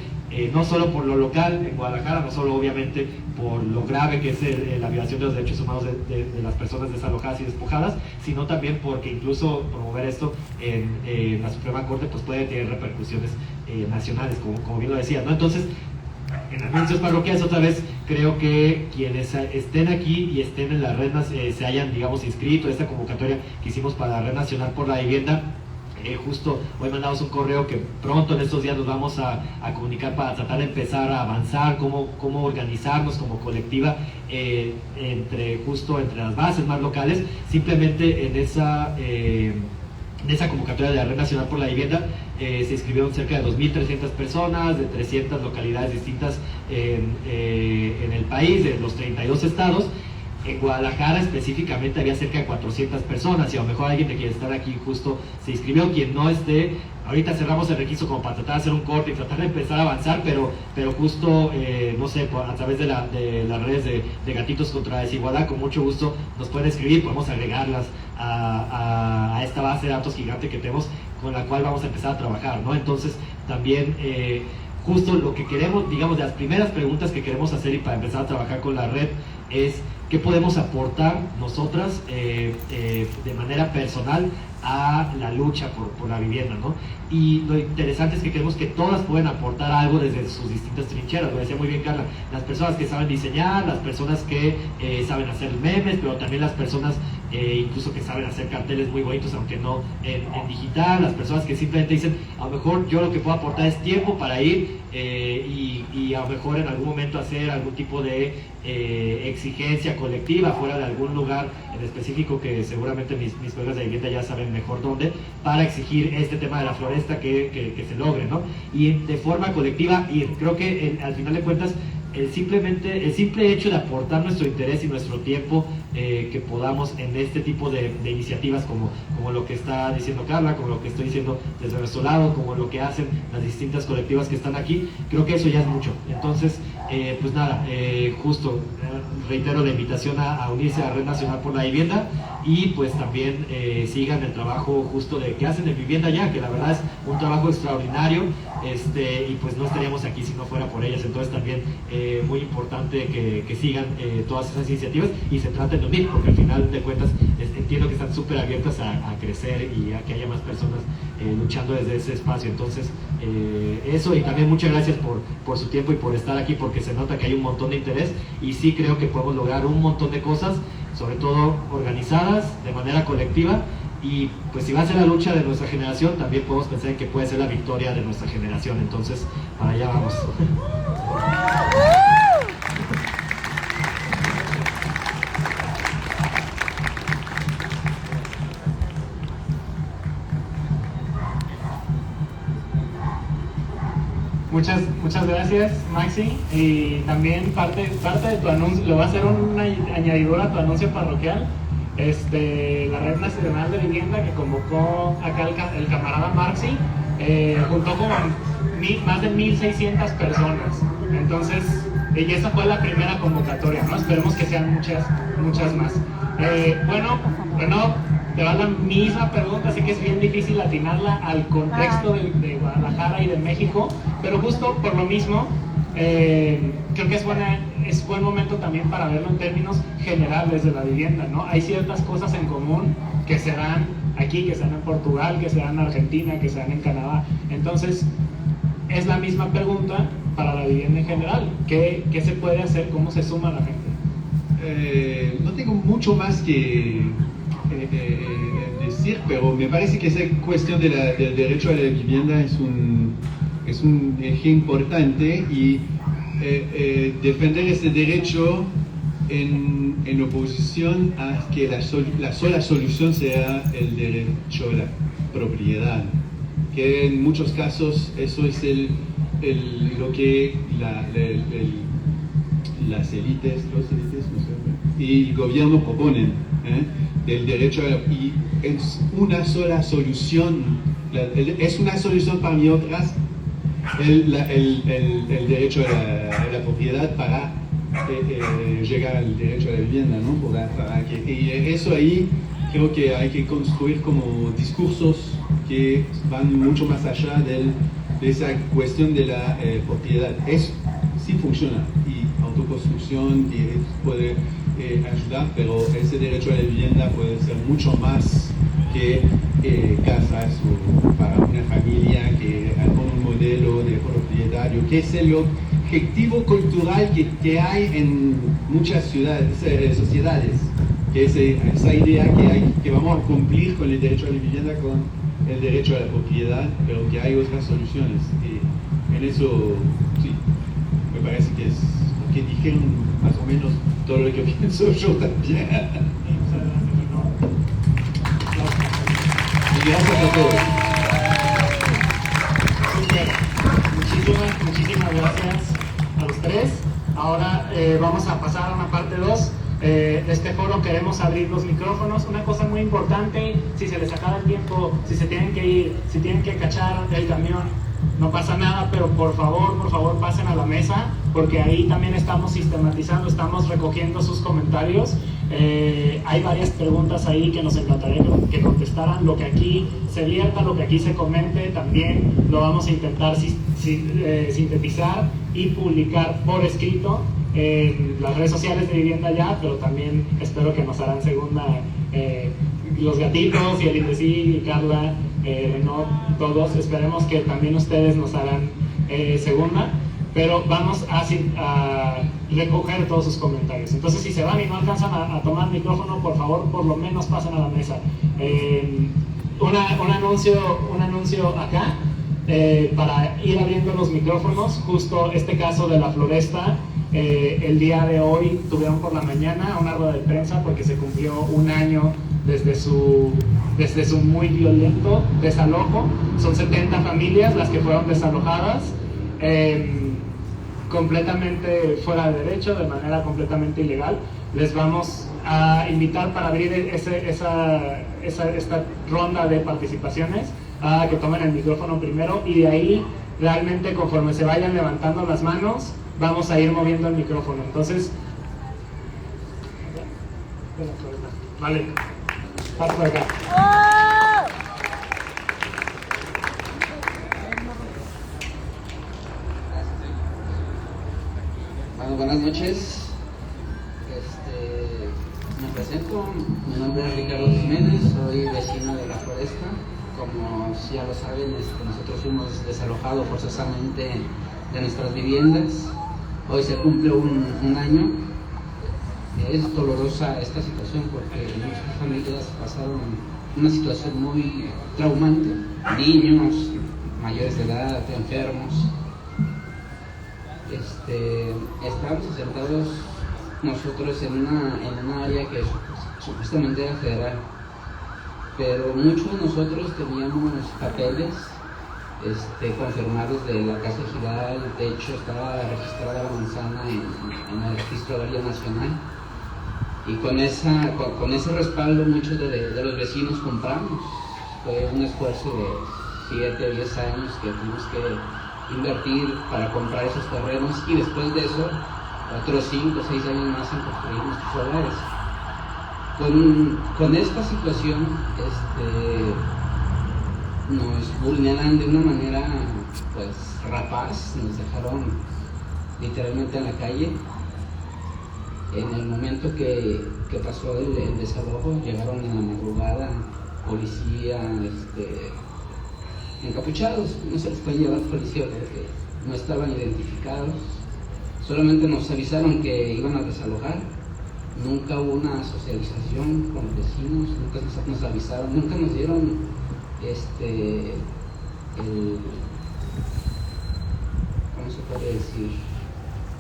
C: no solo por lo local en Guadalajara, no solo obviamente por lo grave que es la violación de los derechos humanos de las personas desalojadas y despojadas, sino también porque incluso promover esto en la Suprema Corte pues puede tener repercusiones nacionales, como bien lo decía, ¿no? Entonces, en anuncios parroquiales, otra vez, creo que quienes estén aquí y estén en la red, se hayan, digamos, inscrito a esta convocatoria que hicimos para la Red Nacional por la Vivienda, justo hoy mandamos un correo que pronto en estos días nos vamos a comunicar para tratar de empezar a avanzar, cómo organizarnos como colectiva entre las bases más locales. Simplemente en esa convocatoria de la Red Nacional por la Vivienda se inscribieron cerca de 2.300 personas de 300 localidades distintas en el país, de los 32 estados. En Guadalajara específicamente había cerca de 400 personas, y a lo mejor alguien que quiere estar aquí justo se inscribió. Quien no esté, ahorita cerramos el requisito como para tratar de hacer un corte y tratar de empezar a avanzar, pero justo, no sé, a través de las redes de Gatitos contra la Desigualdad, con mucho gusto nos pueden escribir, podemos agregarlas a esta base de datos gigante que tenemos, con la cual vamos a empezar a trabajar, ¿no? Entonces, también justo lo que queremos, digamos, de las primeras preguntas que queremos hacer y para empezar a trabajar con la red es qué podemos aportar nosotras de manera personal a la lucha por la vivienda, ¿no? Y lo interesante es que creemos que todas pueden aportar algo desde sus distintas trincheras. Lo decía muy bien Carla, las personas que saben diseñar, las personas que saben hacer memes, pero también las personas incluso que saben hacer carteles muy bonitos, aunque no en digital, las personas que simplemente dicen, a lo mejor yo lo que puedo aportar es tiempo para ir y a lo mejor en algún momento hacer algún tipo de exigencia colectiva fuera de algún lugar en específico, que seguramente mis colegas de vivienda ya saben mejor dónde, para exigir este tema de la floresta que se logre, ¿no? Y de forma colectiva, y creo que al final de cuentas el simple hecho de aportar nuestro interés y nuestro tiempo que podamos en este tipo de iniciativas como lo que está diciendo Carla, como lo que estoy diciendo desde nuestro lado, como lo que hacen las distintas colectivas que están aquí, creo que eso ya es mucho. Entonces, pues nada, justo reitero la invitación a unirse a la Red Nacional por la Vivienda, y pues también sigan el trabajo justo que hacen en Vivienda Ya, que la verdad es un trabajo extraordinario, y pues no estaríamos aquí si no fuera por ellas. Entonces también muy importante que sigan todas esas iniciativas y se traten de unir, porque al final de cuentas entiendo que están súper abiertas a crecer y a que haya más personas luchando desde ese espacio. Entonces eso, y también muchas gracias por su tiempo y por estar aquí, porque se nota que hay un montón de interés, y sí creo que podemos lograr un montón de cosas, sobre todo organizadas, de manera colectiva. Y pues si va a ser la lucha de nuestra generación, también podemos pensar en que puede ser la victoria de nuestra generación. Entonces, para allá vamos.
A: Muchas gracias, Maxi. Y también parte de tu anuncio, le voy a hacer una añadidura a tu anuncio parroquial. La Red Nacional de Vivienda, que convocó acá el camarada Maxi, juntó como más de 1.600 personas. Entonces, y esa fue la primera convocatoria, ¿no? Esperemos que sean muchas más. Bueno, te va la misma pregunta, así que es bien difícil atinarla al contexto de Guadalajara y de México, pero justo por lo mismo, creo que es buen momento también para verlo en términos generales de la vivienda, ¿no? Hay ciertas cosas en común que se dan aquí, que se dan en Portugal, que se dan en Argentina, que se dan en Canadá. Entonces, es la misma pregunta para la vivienda en general. ¿Qué se puede hacer? ¿Cómo se suma la gente?
D: No tengo mucho más que decir, pero me parece que esa cuestión del derecho a la vivienda es un eje importante, y defender ese derecho en oposición a que la sola solución sea el derecho a la propiedad, que en muchos casos eso es lo que las élites, no sé, y el gobierno proponen, del derecho y es una sola solución, es una solución para mí otras el derecho a la propiedad para llegar al derecho a la vivienda, ¿no? Y eso ahí creo que hay que construir como discursos que van mucho más allá de esa cuestión de la propiedad. Sí funciona, y autoconstrucción puede ayudar, pero ese derecho a la vivienda puede ser mucho más que casas para una familia, que con un modelo de propietario, que es el objetivo cultural que hay en muchas sociedades, que es esa idea que vamos a cumplir con el derecho a la vivienda con el derecho a la propiedad, pero que hay otras soluciones. Y en eso, sí, me parece que dijeron más o menos todo lo que pienso yo también. Y gracias a todos.
A: Muchísimas gracias a los tres. Ahora vamos a pasar a una parte 2 de este foro. Queremos abrir los micrófonos. Una cosa muy importante, si se les acaba el tiempo, si se tienen que ir, si tienen que cachar el camión, no pasa nada, pero por favor pasen a la mesa, porque ahí también estamos sistematizando, estamos recogiendo sus comentarios. Hay varias preguntas ahí que nos encantaría que contestaran. Lo que aquí se vierta, lo que aquí se comente, también lo vamos a intentar sintetizar y publicar por escrito en las redes sociales de Vivienda Ya, pero también espero que nos harán segunda los gatitos y el Indeci y Carla, Renaud, todos. Esperemos que también ustedes nos harán segunda, pero vamos a recoger todos sus comentarios. Entonces, si se van y no alcanzan a tomar micrófono, por favor, por lo menos pasen a la mesa. Un anuncio acá, para ir abriendo los micrófonos. Justo este caso de la floresta, el día de hoy tuvieron por la mañana una rueda de prensa porque se cumplió un año desde su muy violento desalojo. Son 70 familias las que fueron desalojadas, completamente fuera de derecho, de manera completamente ilegal. Les vamos a invitar para abrir esta ronda de participaciones a que tomen el micrófono primero, y de ahí realmente conforme se vayan levantando las manos vamos a ir moviendo el micrófono. Entonces, vale, pasa por acá.
E: Bueno, buenas noches. Me presento, mi nombre es Ricardo Jiménez, soy vecino de La Floresta. Como ya lo saben, nosotros fuimos desalojados forzosamente de nuestras viviendas. Hoy se cumple un año. Es dolorosa esta situación porque nuestras familias pasaron una situación muy traumante. Niños, mayores de edad, enfermos. Estábamos asentados nosotros en una área que supuestamente era federal, pero muchos de nosotros teníamos papeles confirmados de la Casa Ejidal. De hecho, estaba registrada la manzana en el Registro Agrario Nacional, y con ese respaldo muchos de los vecinos compramos. Fue un esfuerzo de 7 o 10 años que tuvimos que invertir para comprar esos terrenos, y después de eso otros 5 o 6 años más en construir nuestros hogares. Con esta situación nos vulneran de una manera pues rapaz, nos dejaron literalmente en la calle. En el momento que pasó el desalojo, llegaron en la madrugada policía, encapuchados. No se les puede llevar policía porque no estaban identificados. Solamente nos avisaron que iban a desalojar. Nunca hubo una socialización con los vecinos, nunca nos avisaron, nunca nos dieron ¿cómo se puede decir?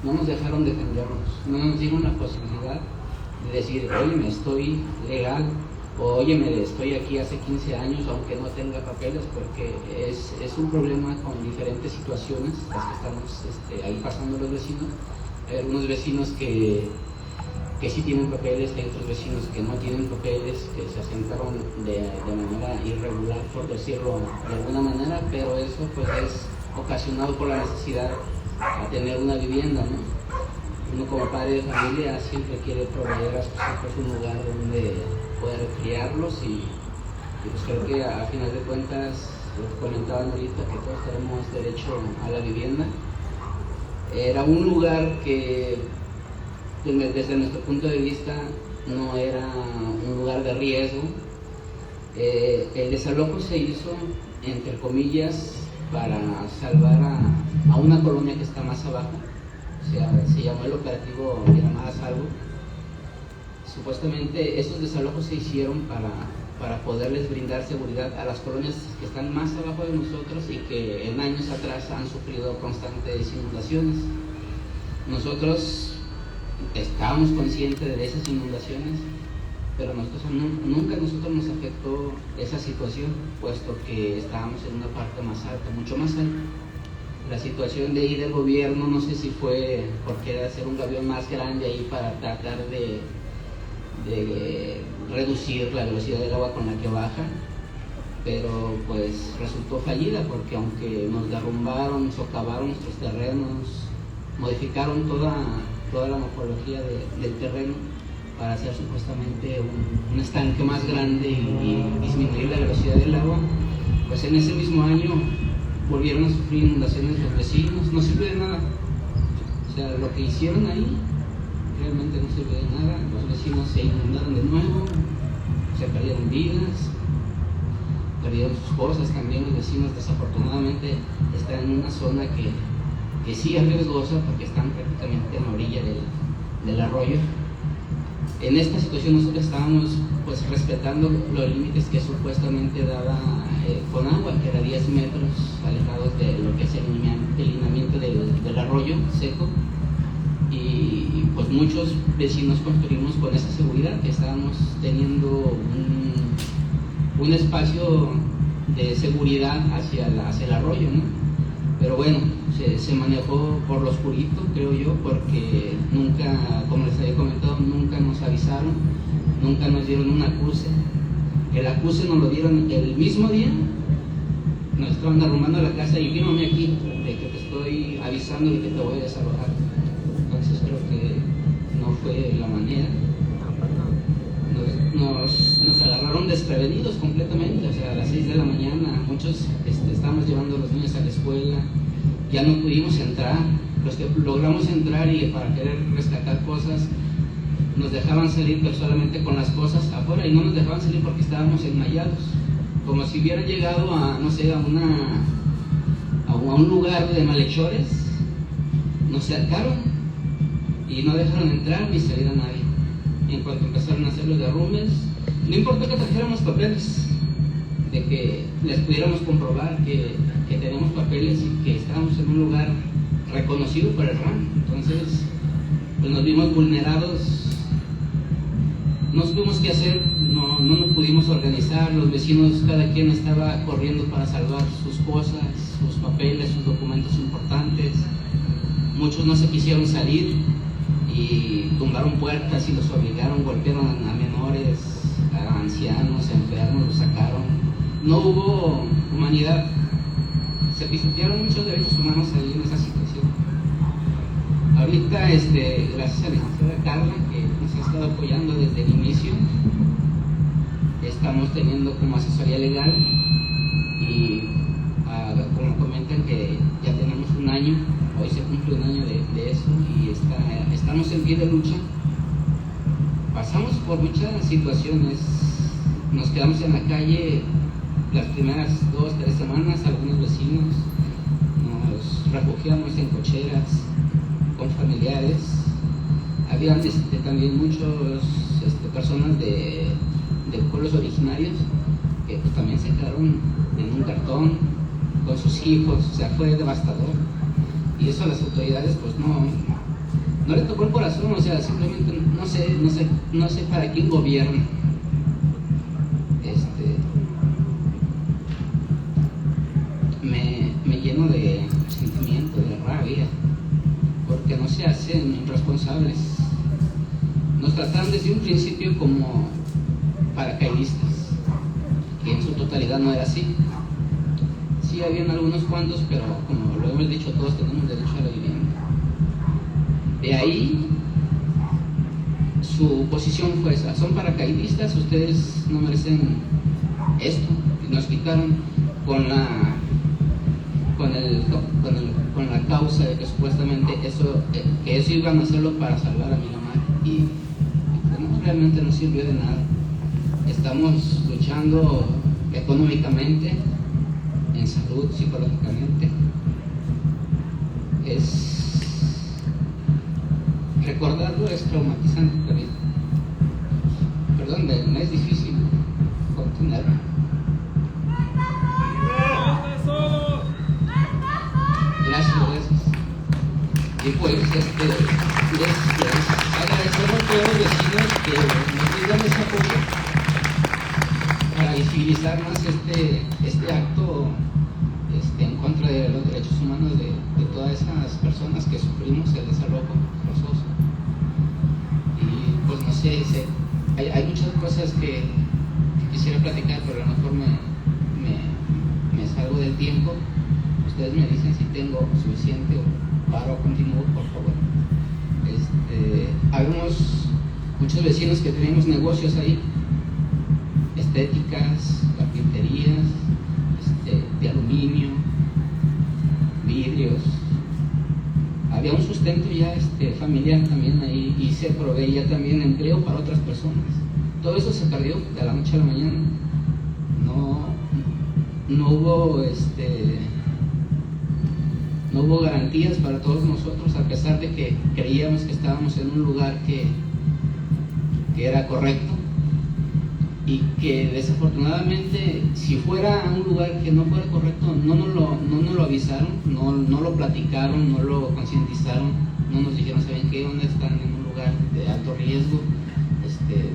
E: No nos dejaron defendernos, no nos dieron la posibilidad de decir, oye, estoy legal, o oye, estoy aquí hace 15 años aunque no tenga papeles, porque es un problema con diferentes situaciones las que estamos ahí pasando los vecinos. Hay algunos vecinos que sí tienen papeles, hay otros vecinos que no tienen papeles, que se asentaron de manera irregular, por decirlo de alguna manera, pero eso pues es ocasionado por la necesidad de tener una vivienda, ¿no? Uno como padre de familia siempre quiere proveer a sus hijos un lugar donde poder criarlos, y pues creo que a final de cuentas, lo que comentaban ahorita, que todos tenemos derecho a la vivienda. Era un lugar que desde nuestro punto de vista no era un lugar de riesgo. El desalojo se hizo, entre comillas, para salvar a una colonia que está más abajo. O sea, se llamó el operativo Miramar a Salvo. Supuestamente estos desalojos se hicieron para poderles brindar seguridad a las colonias que están más abajo de nosotros y que en años atrás han sufrido constantes inundaciones. Nosotros estábamos conscientes de esas inundaciones, pero nunca a nosotros nos afectó esa situación, puesto que estábamos en una parte más alta, mucho más alta. La situación de ahí del gobierno, no sé si fue porque era hacer un gavión más grande ahí para tratar de reducir la velocidad del agua con la que baja, pero pues resultó fallida, porque aunque nos derrumbaron, socavaron nuestros terrenos, modificaron toda la morfología del terreno para hacer supuestamente un estanque más grande y disminuir la velocidad del agua, pues en ese mismo año volvieron a sufrir inundaciones los vecinos. No sirve de nada. O sea, lo que hicieron ahí realmente no sirve de nada. Los vecinos se inundaron de nuevo, se perdieron vidas, perdieron sus cosas también. Los vecinos desafortunadamente están en una zona que sí es riesgosa, porque están prácticamente en la orilla del arroyo. En esta situación nosotros estábamos pues respetando los límites que supuestamente daba Conagua, que era 10 metros alejados de lo que es el lineamiento del arroyo seco, y pues muchos vecinos construimos con esa seguridad, que estábamos teniendo un espacio de seguridad hacia el arroyo, ¿no? Pero bueno, se manejó por lo oscurito, creo yo, porque nunca, como les había comentado, nunca nos avisaron, nunca nos dieron un acuse. El acuse nos lo dieron el mismo día, nos estaban derrumbando la casa y fírmame aquí, de que te estoy avisando y que te voy a desalojar. Entonces creo que no fue la manera. Nos agarraron desprevenidos completamente, o sea, a las 6 de la mañana, muchos estábamos llevando a los niños a la escuela, ya no pudimos entrar. Los que logramos entrar y para querer rescatar cosas, nos dejaban salir, pero solamente con las cosas afuera, y no nos dejaban salir porque estábamos enmayados, como si hubieran llegado a, no sé, a un lugar de malhechores. Nos cercaron y no dejaron entrar ni salir a nadie. En cuanto empezaron a hacer los derrumbes, no importó que trajéramos papeles, de que les pudiéramos comprobar que teníamos papeles y que estábamos en un lugar reconocido por el RAN. Entonces, pues nos vimos vulnerados, no supimos qué hacer, no nos pudimos organizar. Los vecinos, cada quien estaba corriendo para salvar sus cosas, sus papeles, sus documentos importantes. Muchos no se quisieron salir y tumbaron puertas y los obligaron, golpearon a menores, a ancianos, enfermos, los sacaron. No hubo humanidad, se pisotearon muchos derechos humanos ahí en esa situación. Ahorita, gracias a la licenciada Carla, que nos ha estado apoyando desde el inicio, estamos teniendo como asesoría legal, y como comentan que ya tenemos un año, hoy se cumple un año de eso, y estamos en pie de lucha. Pasamos por muchas situaciones, nos quedamos en la calle las primeras 2-3 semanas. Algunos vecinos nos refugiamos en cocheras con familiares. Había también muchas personas de pueblos originarios que pues también se quedaron en un cartón con sus hijos. O sea, fue devastador, y eso a las autoridades pues no le tocó el corazón. O sea, simplemente no sé para quién gobierna. Me lleno de sentimiento, de rabia, porque no se hacen responsables. Nos trataron desde un principio como paracaidistas, que en su totalidad no era así. Sí, habían algunos cuantos, pero como lo hemos dicho, todos tenemos derecho a la vivienda. De ahí su posición fue esa: son paracaidistas, ustedes no merecen esto. Y nos quitaron con la causa de que supuestamente eso iban a hacerlo para salvar a mi mamá, y no, realmente no sirvió de nada. Estamos luchando económicamente, en salud, psicológicamente. Recordarlo es traumatizante también. Perdón, me es difícil, porque tenerlo. Gracias. Y pues, agradecemos a todos los vecinos que nos dieron ese apoyo para visibilizar más este acto en contra de los derechos humanos de todas esas personas que sufrimos el desalojo forzoso. Y pues no sé, hay muchas cosas que quisiera platicar, pero a lo mejor me salgo del tiempo. Ustedes me dicen si tengo suficiente o paro o continúo, por favor. Habemos muchos vecinos que tenemos negocios ahí, estéticas, carpinterías, de aluminio, vidrios. Había un sustento ya familiar también ahí y se proveía también empleo para otras personas. Todo eso se perdió de la noche a la mañana. No hubo garantías para todos nosotros, a pesar de que creíamos que estábamos en un lugar que era correcto, y que desafortunadamente, si fuera un lugar que no fuera correcto, no nos lo avisaron, no lo platicaron, no lo concientizaron, no nos dijeron, ¿saben qué? ¿Dónde están en un lugar de alto riesgo?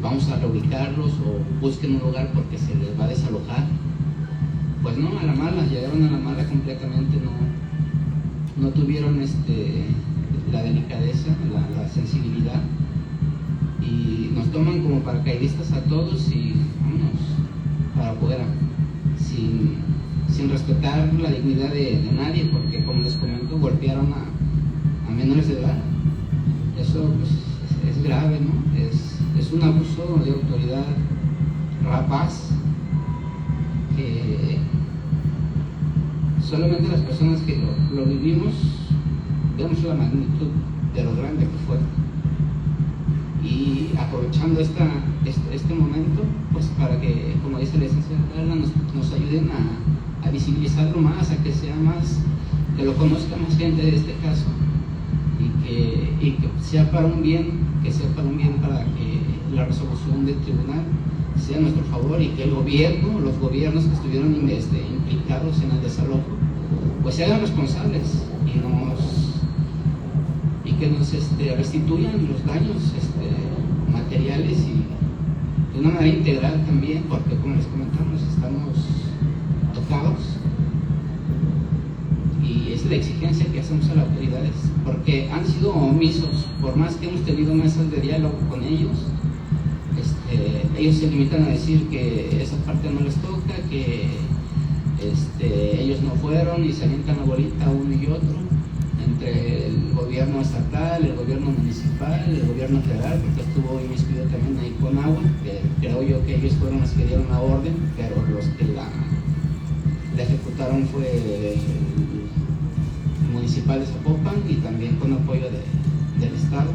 E: Vamos a reubicarlos o busquen un lugar porque se les va a desalojar. Pues no, a la mala, llegaron a la mala completamente, no tuvieron la delicadeza, la sensibilidad, y nos toman como paracaidistas a todos y vámonos para afuera, sin respetar la dignidad de nadie, porque como les comento, golpearon a menores de edad. Eso pues, es grave, ¿no? Es un abuso de autoridad rapaz que solamente las personas que lo vivimos vemos la magnitud de lo grande que fue. Y aprovechando este momento, pues para que, como dice la licenciada Carla, nos ayuden a visibilizarlo más, a que sea más, que lo conozca más gente de este caso, y que sea para un bien, para que la resolución del tribunal sea a nuestro favor, y que el gobierno, los gobiernos que estuvieron implicados en el desalojo, pues se hagan responsables y que nos restituyan los daños materiales, y de una manera integral también, porque como les comentamos, estamos tocados, y es la exigencia que hacemos a las autoridades, porque han sido omisos. Por más que hemos tenido mesas de diálogo con ellos, ellos se limitan a decir que esa parte no les toca, que ellos no fueron, y se avientan la bolita uno y otro entre el gobierno estatal, el gobierno municipal, el gobierno federal, porque estuvo inmiscuido también ahí con agua, que creo yo que ellos fueron los que dieron la orden, pero los que la ejecutaron fue el municipal de Zapopan, y también con apoyo del estado.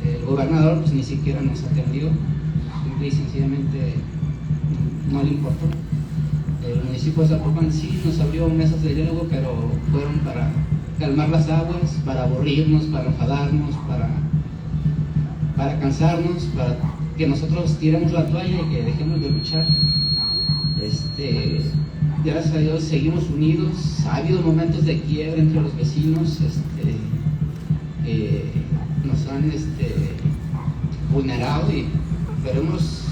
E: El gobernador pues ni siquiera nos atendió, simple y sencillamente no le importó. El municipio de Zapopan sí nos abrió mesas de diálogo, pero fueron para calmar las aguas, para aburrirnos, para enfadarnos, para cansarnos, para que nosotros tiremos la toalla y que dejemos de luchar. Gracias a Dios seguimos unidos. Ha habido momentos de quiebre entre los vecinos, nos han vulnerado, pero nos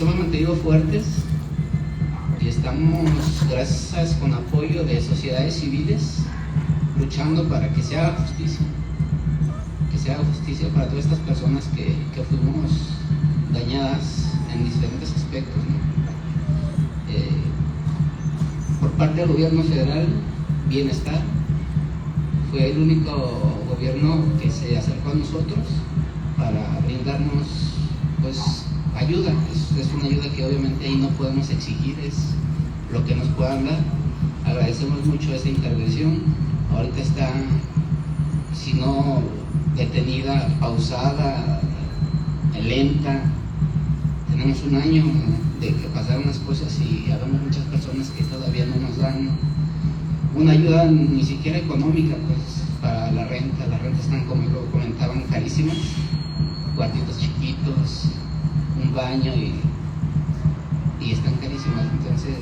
E: hemos mantenido fuertes, y estamos, gracias, con apoyo de sociedades civiles, luchando para que se haga justicia para todas estas personas que fuimos dañadas en diferentes aspectos, ¿no? Por parte del gobierno federal, Bienestar fue el único gobierno que se acercó a nosotros para brindarnos pues ayuda. Es una ayuda que obviamente ahí no podemos exigir, es lo que nos puedan dar. Agradecemos mucho esa intervención. Ahorita está, si no detenida, pausada, lenta. Tenemos un año de que pasaron las cosas, y habemos muchas personas que todavía no nos dan una ayuda ni siquiera económica, pues para la renta. Las rentas están, como lo comentaban, carísimas, cuartitos chiquitos, un baño, y y están carísimas, entonces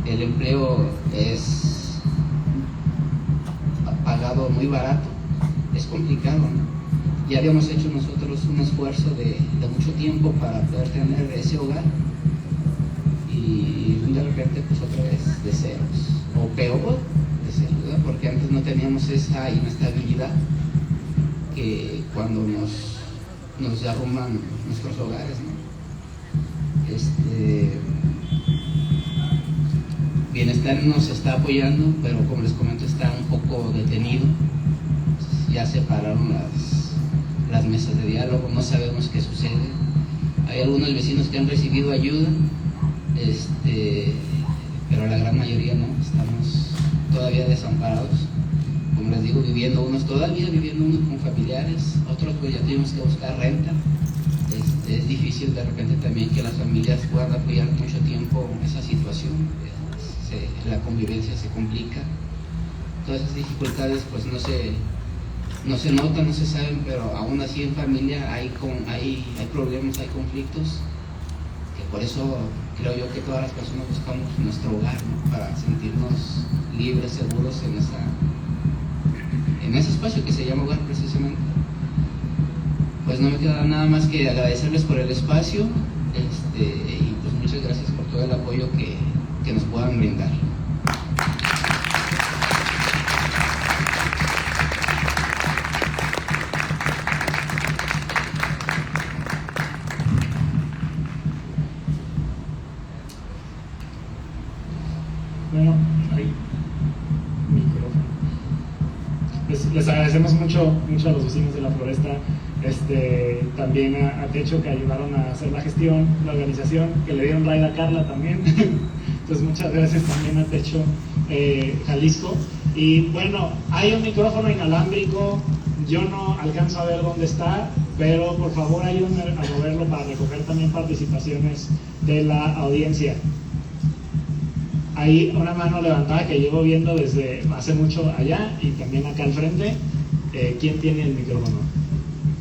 E: el empleo es pagado muy barato, es complicado, ¿no? Ya habíamos hecho nosotros un esfuerzo de mucho tiempo para poder tener ese hogar y de repente pues otra vez de ceros, o peor de ceros, ¿verdad? Porque antes no teníamos esa inestabilidad que cuando nos derrumban nuestros hogares, ¿no? Bienestar nos está apoyando, pero como les comento está un poco detenido. Ya se pararon las mesas de diálogo, no sabemos qué sucede. Hay algunos vecinos que han recibido ayuda, pero la gran mayoría no, estamos todavía desamparados. Como les digo, todavía viviendo unos con familiares, otros pues ya tuvimos que buscar renta. Es difícil de repente también que las familias puedan apoyar mucho tiempo esa situación, la convivencia se complica. Todas esas dificultades pues no se notan, no se saben, pero aún así en familia hay problemas, hay conflictos, que por eso creo yo que todas las personas buscamos nuestro hogar, ¿no? Para sentirnos libres, seguros en ese espacio que se llama hogar precisamente. Pues no me queda nada más que agradecerles por el espacio y pues muchas gracias por todo el apoyo que nos puedan brindar.
A: Bueno, ahí, micrófono. Les agradecemos mucho a los vecinos de La Floresta, también a Techo, que ayudaron a hacer la gestión, la organización, que le dieron ride a Carla también. Entonces muchas gracias también a Techo Jalisco. Y bueno, hay un micrófono inalámbrico, yo no alcanzo a ver dónde está, pero por favor ayúdenme a moverlo para recoger también participaciones de la audiencia. Hay una mano levantada que llevo viendo desde hace mucho allá y también acá al frente. ¿Quién tiene el micrófono?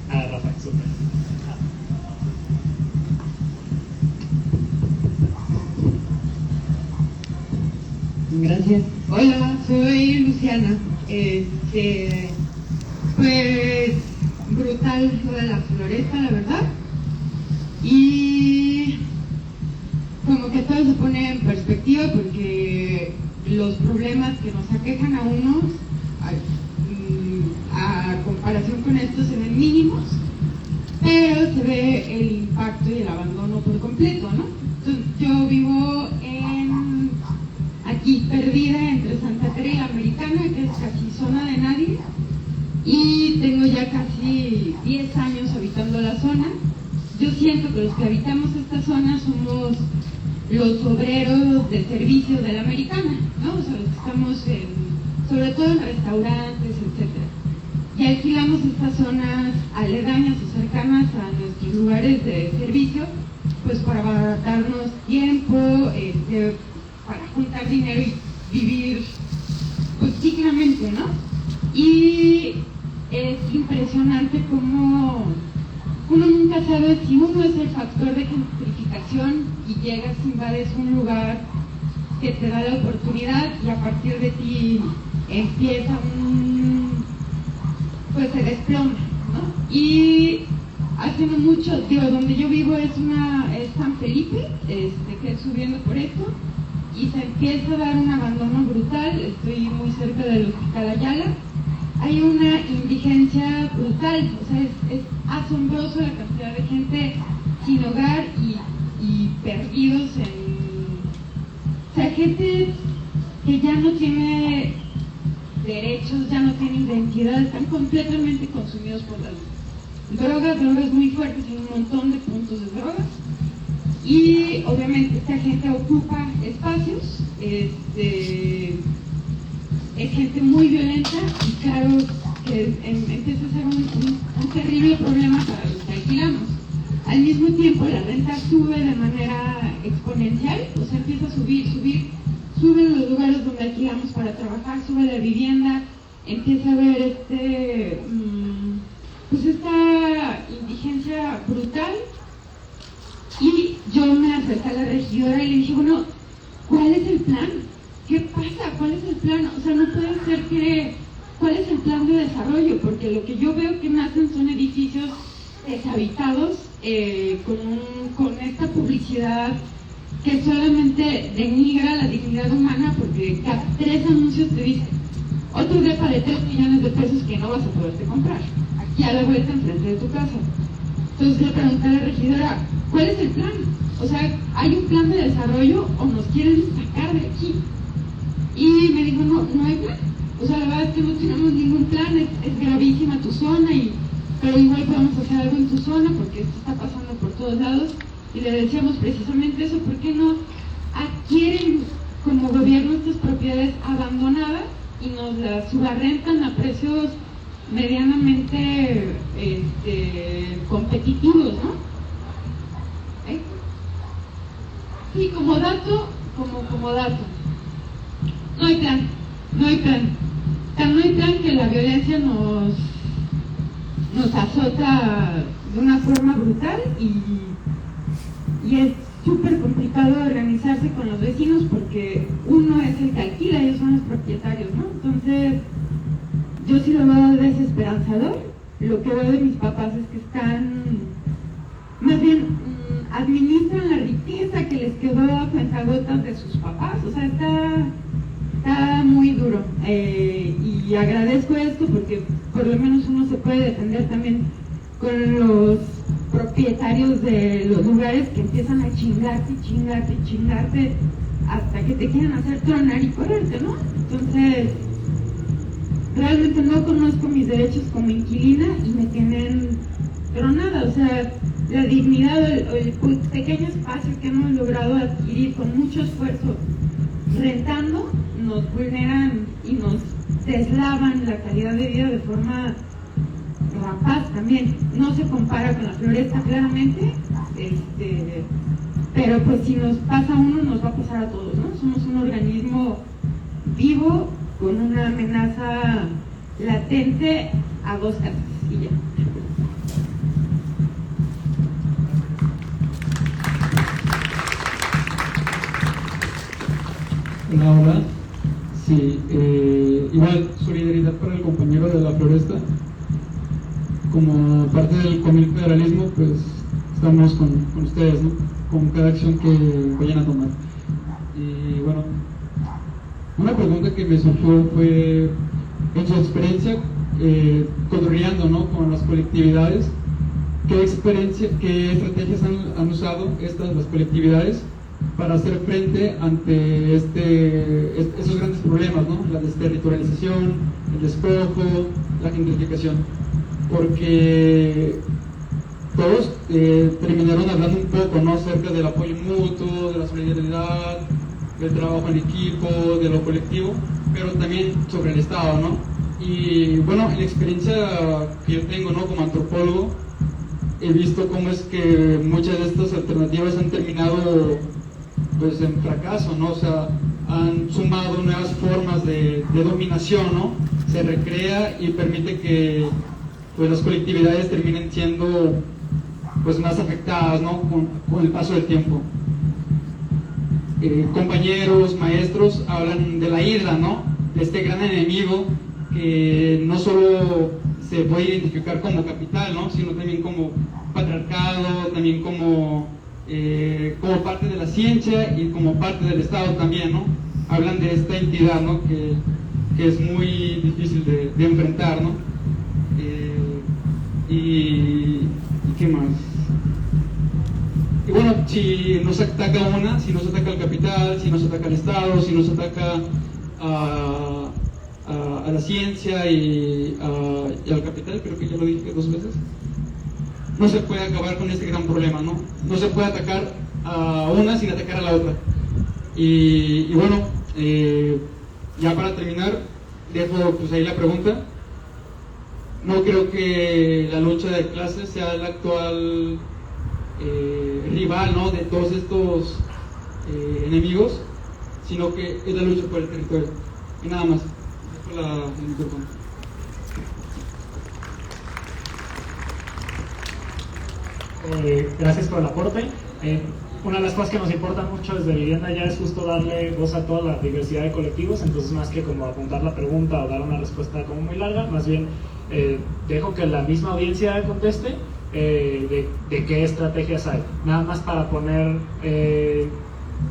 A: Rafa, súper.
F: Gracias. Hola, soy Luciana. Pues brutal lo de La Floresta, la verdad. Y como que todo se pone en perspectiva porque los problemas que nos aquejan a unos a comparación con esto se ven mínimos, pero se ve el impacto y el abandono por completo, ¿no? Entonces, yo vivo aquí perdida entre Santa Teresa y La Americana, que es casi zona de nadie, y tengo ya casi 10 años habitando la zona. Yo siento que los que habitamos esta zona somos los obreros de servicio de La Americana, ¿no? O sea, los que estamos sobre todo en restaurantes, etcétera. Y alquilamos estas zonas aledañas o cercanas a nuestros lugares de servicio, pues para abaratarnos tiempo, para juntar dinero y vivir pues dignamente, ¿no? Y es impresionante cómo uno nunca sabe si uno es el factor de gentrificación y llegas, invades un lugar que te da la oportunidad y a partir de ti empieza pues se desploma, ¿no? Y hace no mucho, donde yo vivo es San Felipe, que es subiendo por esto, y se empieza a dar un abandono brutal. Estoy muy cerca del Hospital Ayala. Hay una indigencia brutal, o sea, es asombroso la cantidad de gente sin hogar y perdidos o sea, gente que ya no tiene derechos, ya no tiene identidad, están completamente consumidos por las drogas muy fuertes, hay un montón de puntos de drogas. Y obviamente esta gente ocupa espacios, es gente muy violenta y claro que empieza a ser un terrible problema para los que alquilamos. Al mismo tiempo la renta sube de manera exponencial, o sea empieza a suben los lugares donde alquilamos para trabajar, sube la vivienda, empieza a haber pues esta indigencia brutal. Y yo me acerqué a la regidora y le dije, bueno, ¿cuál es el plan? ¿Qué pasa? ¿Cuál es el plan? O sea, no puede ser que... ¿Cuál es el plan de desarrollo? Porque lo que yo veo que nacen son edificios deshabitados con esta publicidad que solamente denigra la dignidad humana, porque cada 3 anuncios te dicen otro depa de 3 millones de pesos que no vas a poderte comprar, aquí a la vuelta enfrente de tu casa. Entonces le pregunté a la regidora, ¿cuál es el plan? O sea, ¿hay un plan de desarrollo o nos quieren sacar de aquí? Y me dijo, no hay plan. O sea, la verdad es que no tenemos ningún plan, es gravísima tu zona, pero igual podemos hacer algo en tu zona porque esto está pasando por todos lados. Y le decíamos precisamente eso, ¿por qué no adquieren como gobierno estas propiedades abandonadas y nos las subarrentan a precios medianamente competitivos, ¿no? Sí, como dato, no hay plan. No hay plan que la violencia nos azota de una forma brutal y es súper complicado organizarse con los vecinos porque uno es el que alquila, ellos son los propietarios, ¿no? Entonces, yo sí lo veo desesperanzador. Lo que veo de mis papás es que están, más bien, administran la riqueza que les quedó a cuentagotas de sus papás. O sea, está muy duro. Y agradezco esto porque por lo menos uno se puede defender también con los propietarios de los lugares que empiezan a chingarte hasta que te quieren hacer tronar y correrte, ¿no? Entonces, realmente no conozco mis derechos como inquilina y me tienen tronada. O sea, la dignidad, el pequeño espacio que hemos logrado adquirir con mucho esfuerzo rentando, nos vulneran y nos deslavan la calidad de vida de forma rapaz también. No se compara con la Floresta claramente, pero pues si nos pasa a uno, nos va a pasar a todos, ¿no? Somos un organismo vivo con una amenaza latente a 2 casas y ya.
G: Hola. Sí, igual solidaridad para el compañero de la Floresta. Como parte del Comil Federalismo, pues estamos con ustedes, ¿no? Con cada acción que vayan a tomar. Y bueno, una pregunta que me surgió fue, en su experiencia cotorreando, ¿no?, con las colectividades, ¿qué estrategias han usado las colectividades para hacer frente ante esos grandes problemas, ¿no? La desterritorialización, el despojo, la gentrificación? Porque todos terminaron hablando un poco, ¿no?, acerca del apoyo mutuo, de la solidaridad, del trabajo en equipo, de lo colectivo, pero también sobre el Estado, ¿no? Y bueno, en la experiencia que yo tengo, ¿no?, como antropólogo, he visto cómo es que muchas de estas alternativas han terminado pues en fracaso, ¿no? O sea, han sumado nuevas formas de dominación, ¿no? Se recrea y permite que pues las colectividades terminen siendo pues más afectadas, ¿no?, con el paso del tiempo. Compañeros, maestros hablan de la hidra, ¿no?, de este gran enemigo que no solo se puede identificar como capital, ¿no?, sino también como patriarcado, también como parte de la ciencia y como parte del Estado también, ¿no? Hablan de esta entidad, ¿no?, que es muy difícil de enfrentar, ¿no? ¿Y qué más? Y bueno, si nos ataca una, si nos ataca el capital, si nos ataca el Estado, si nos ataca a la ciencia y al capital, creo que ya lo dije 2 veces, no se puede acabar con este gran problema, ¿no? No se puede atacar a una sin atacar a la otra. Y bueno, ya para terminar, dejo pues ahí la pregunta. No creo que la lucha de clases sea el actual rival, ¿no?, de todos estos enemigos, sino que es la lucha por el territorio. Y nada más. Dejo el micrófono.
A: Gracias por el aporte. una de las cosas que nos importa mucho desde Vivienda Ya es justo darle voz a toda la diversidad de colectivos, entonces más que como apuntar la pregunta o dar una respuesta como muy larga, más bien dejo que la misma audiencia conteste de qué estrategias hay. Nada más para poner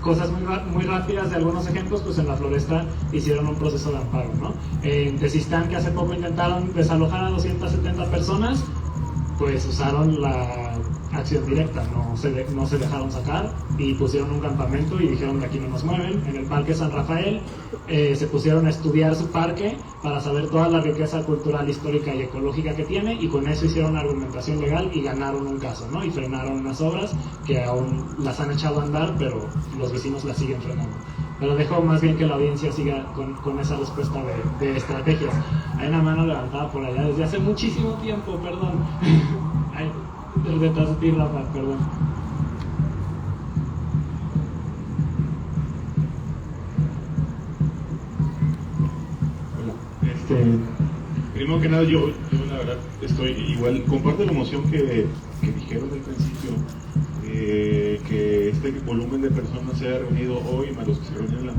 A: cosas muy rápidas de algunos ejemplos, pues en la Floresta hicieron un proceso de amparo, ¿no? En Tezistán, que hace poco intentaron desalojar a 270 personas, pues usaron la acción directa, no se dejaron sacar y pusieron un campamento y dijeron de aquí no nos mueven. En el Parque San Rafael se pusieron a estudiar su parque para saber toda la riqueza cultural, histórica y ecológica que tiene, y con eso hicieron argumentación legal y ganaron un caso, ¿no? Y frenaron unas obras que aún las han echado a andar, pero los vecinos las siguen frenando. Pero dejo más bien que la audiencia siga con esa respuesta de estrategias. Hay una mano levantada por allá desde hace muchísimo tiempo, perdón. Ay, detrás de ti, Rafa, perdón.
H: Hola. Primero que nada, yo la verdad estoy igual, comparto la emoción que dijeron al principio, que este volumen de personas se haya reunido hoy, más los que se reunieron en la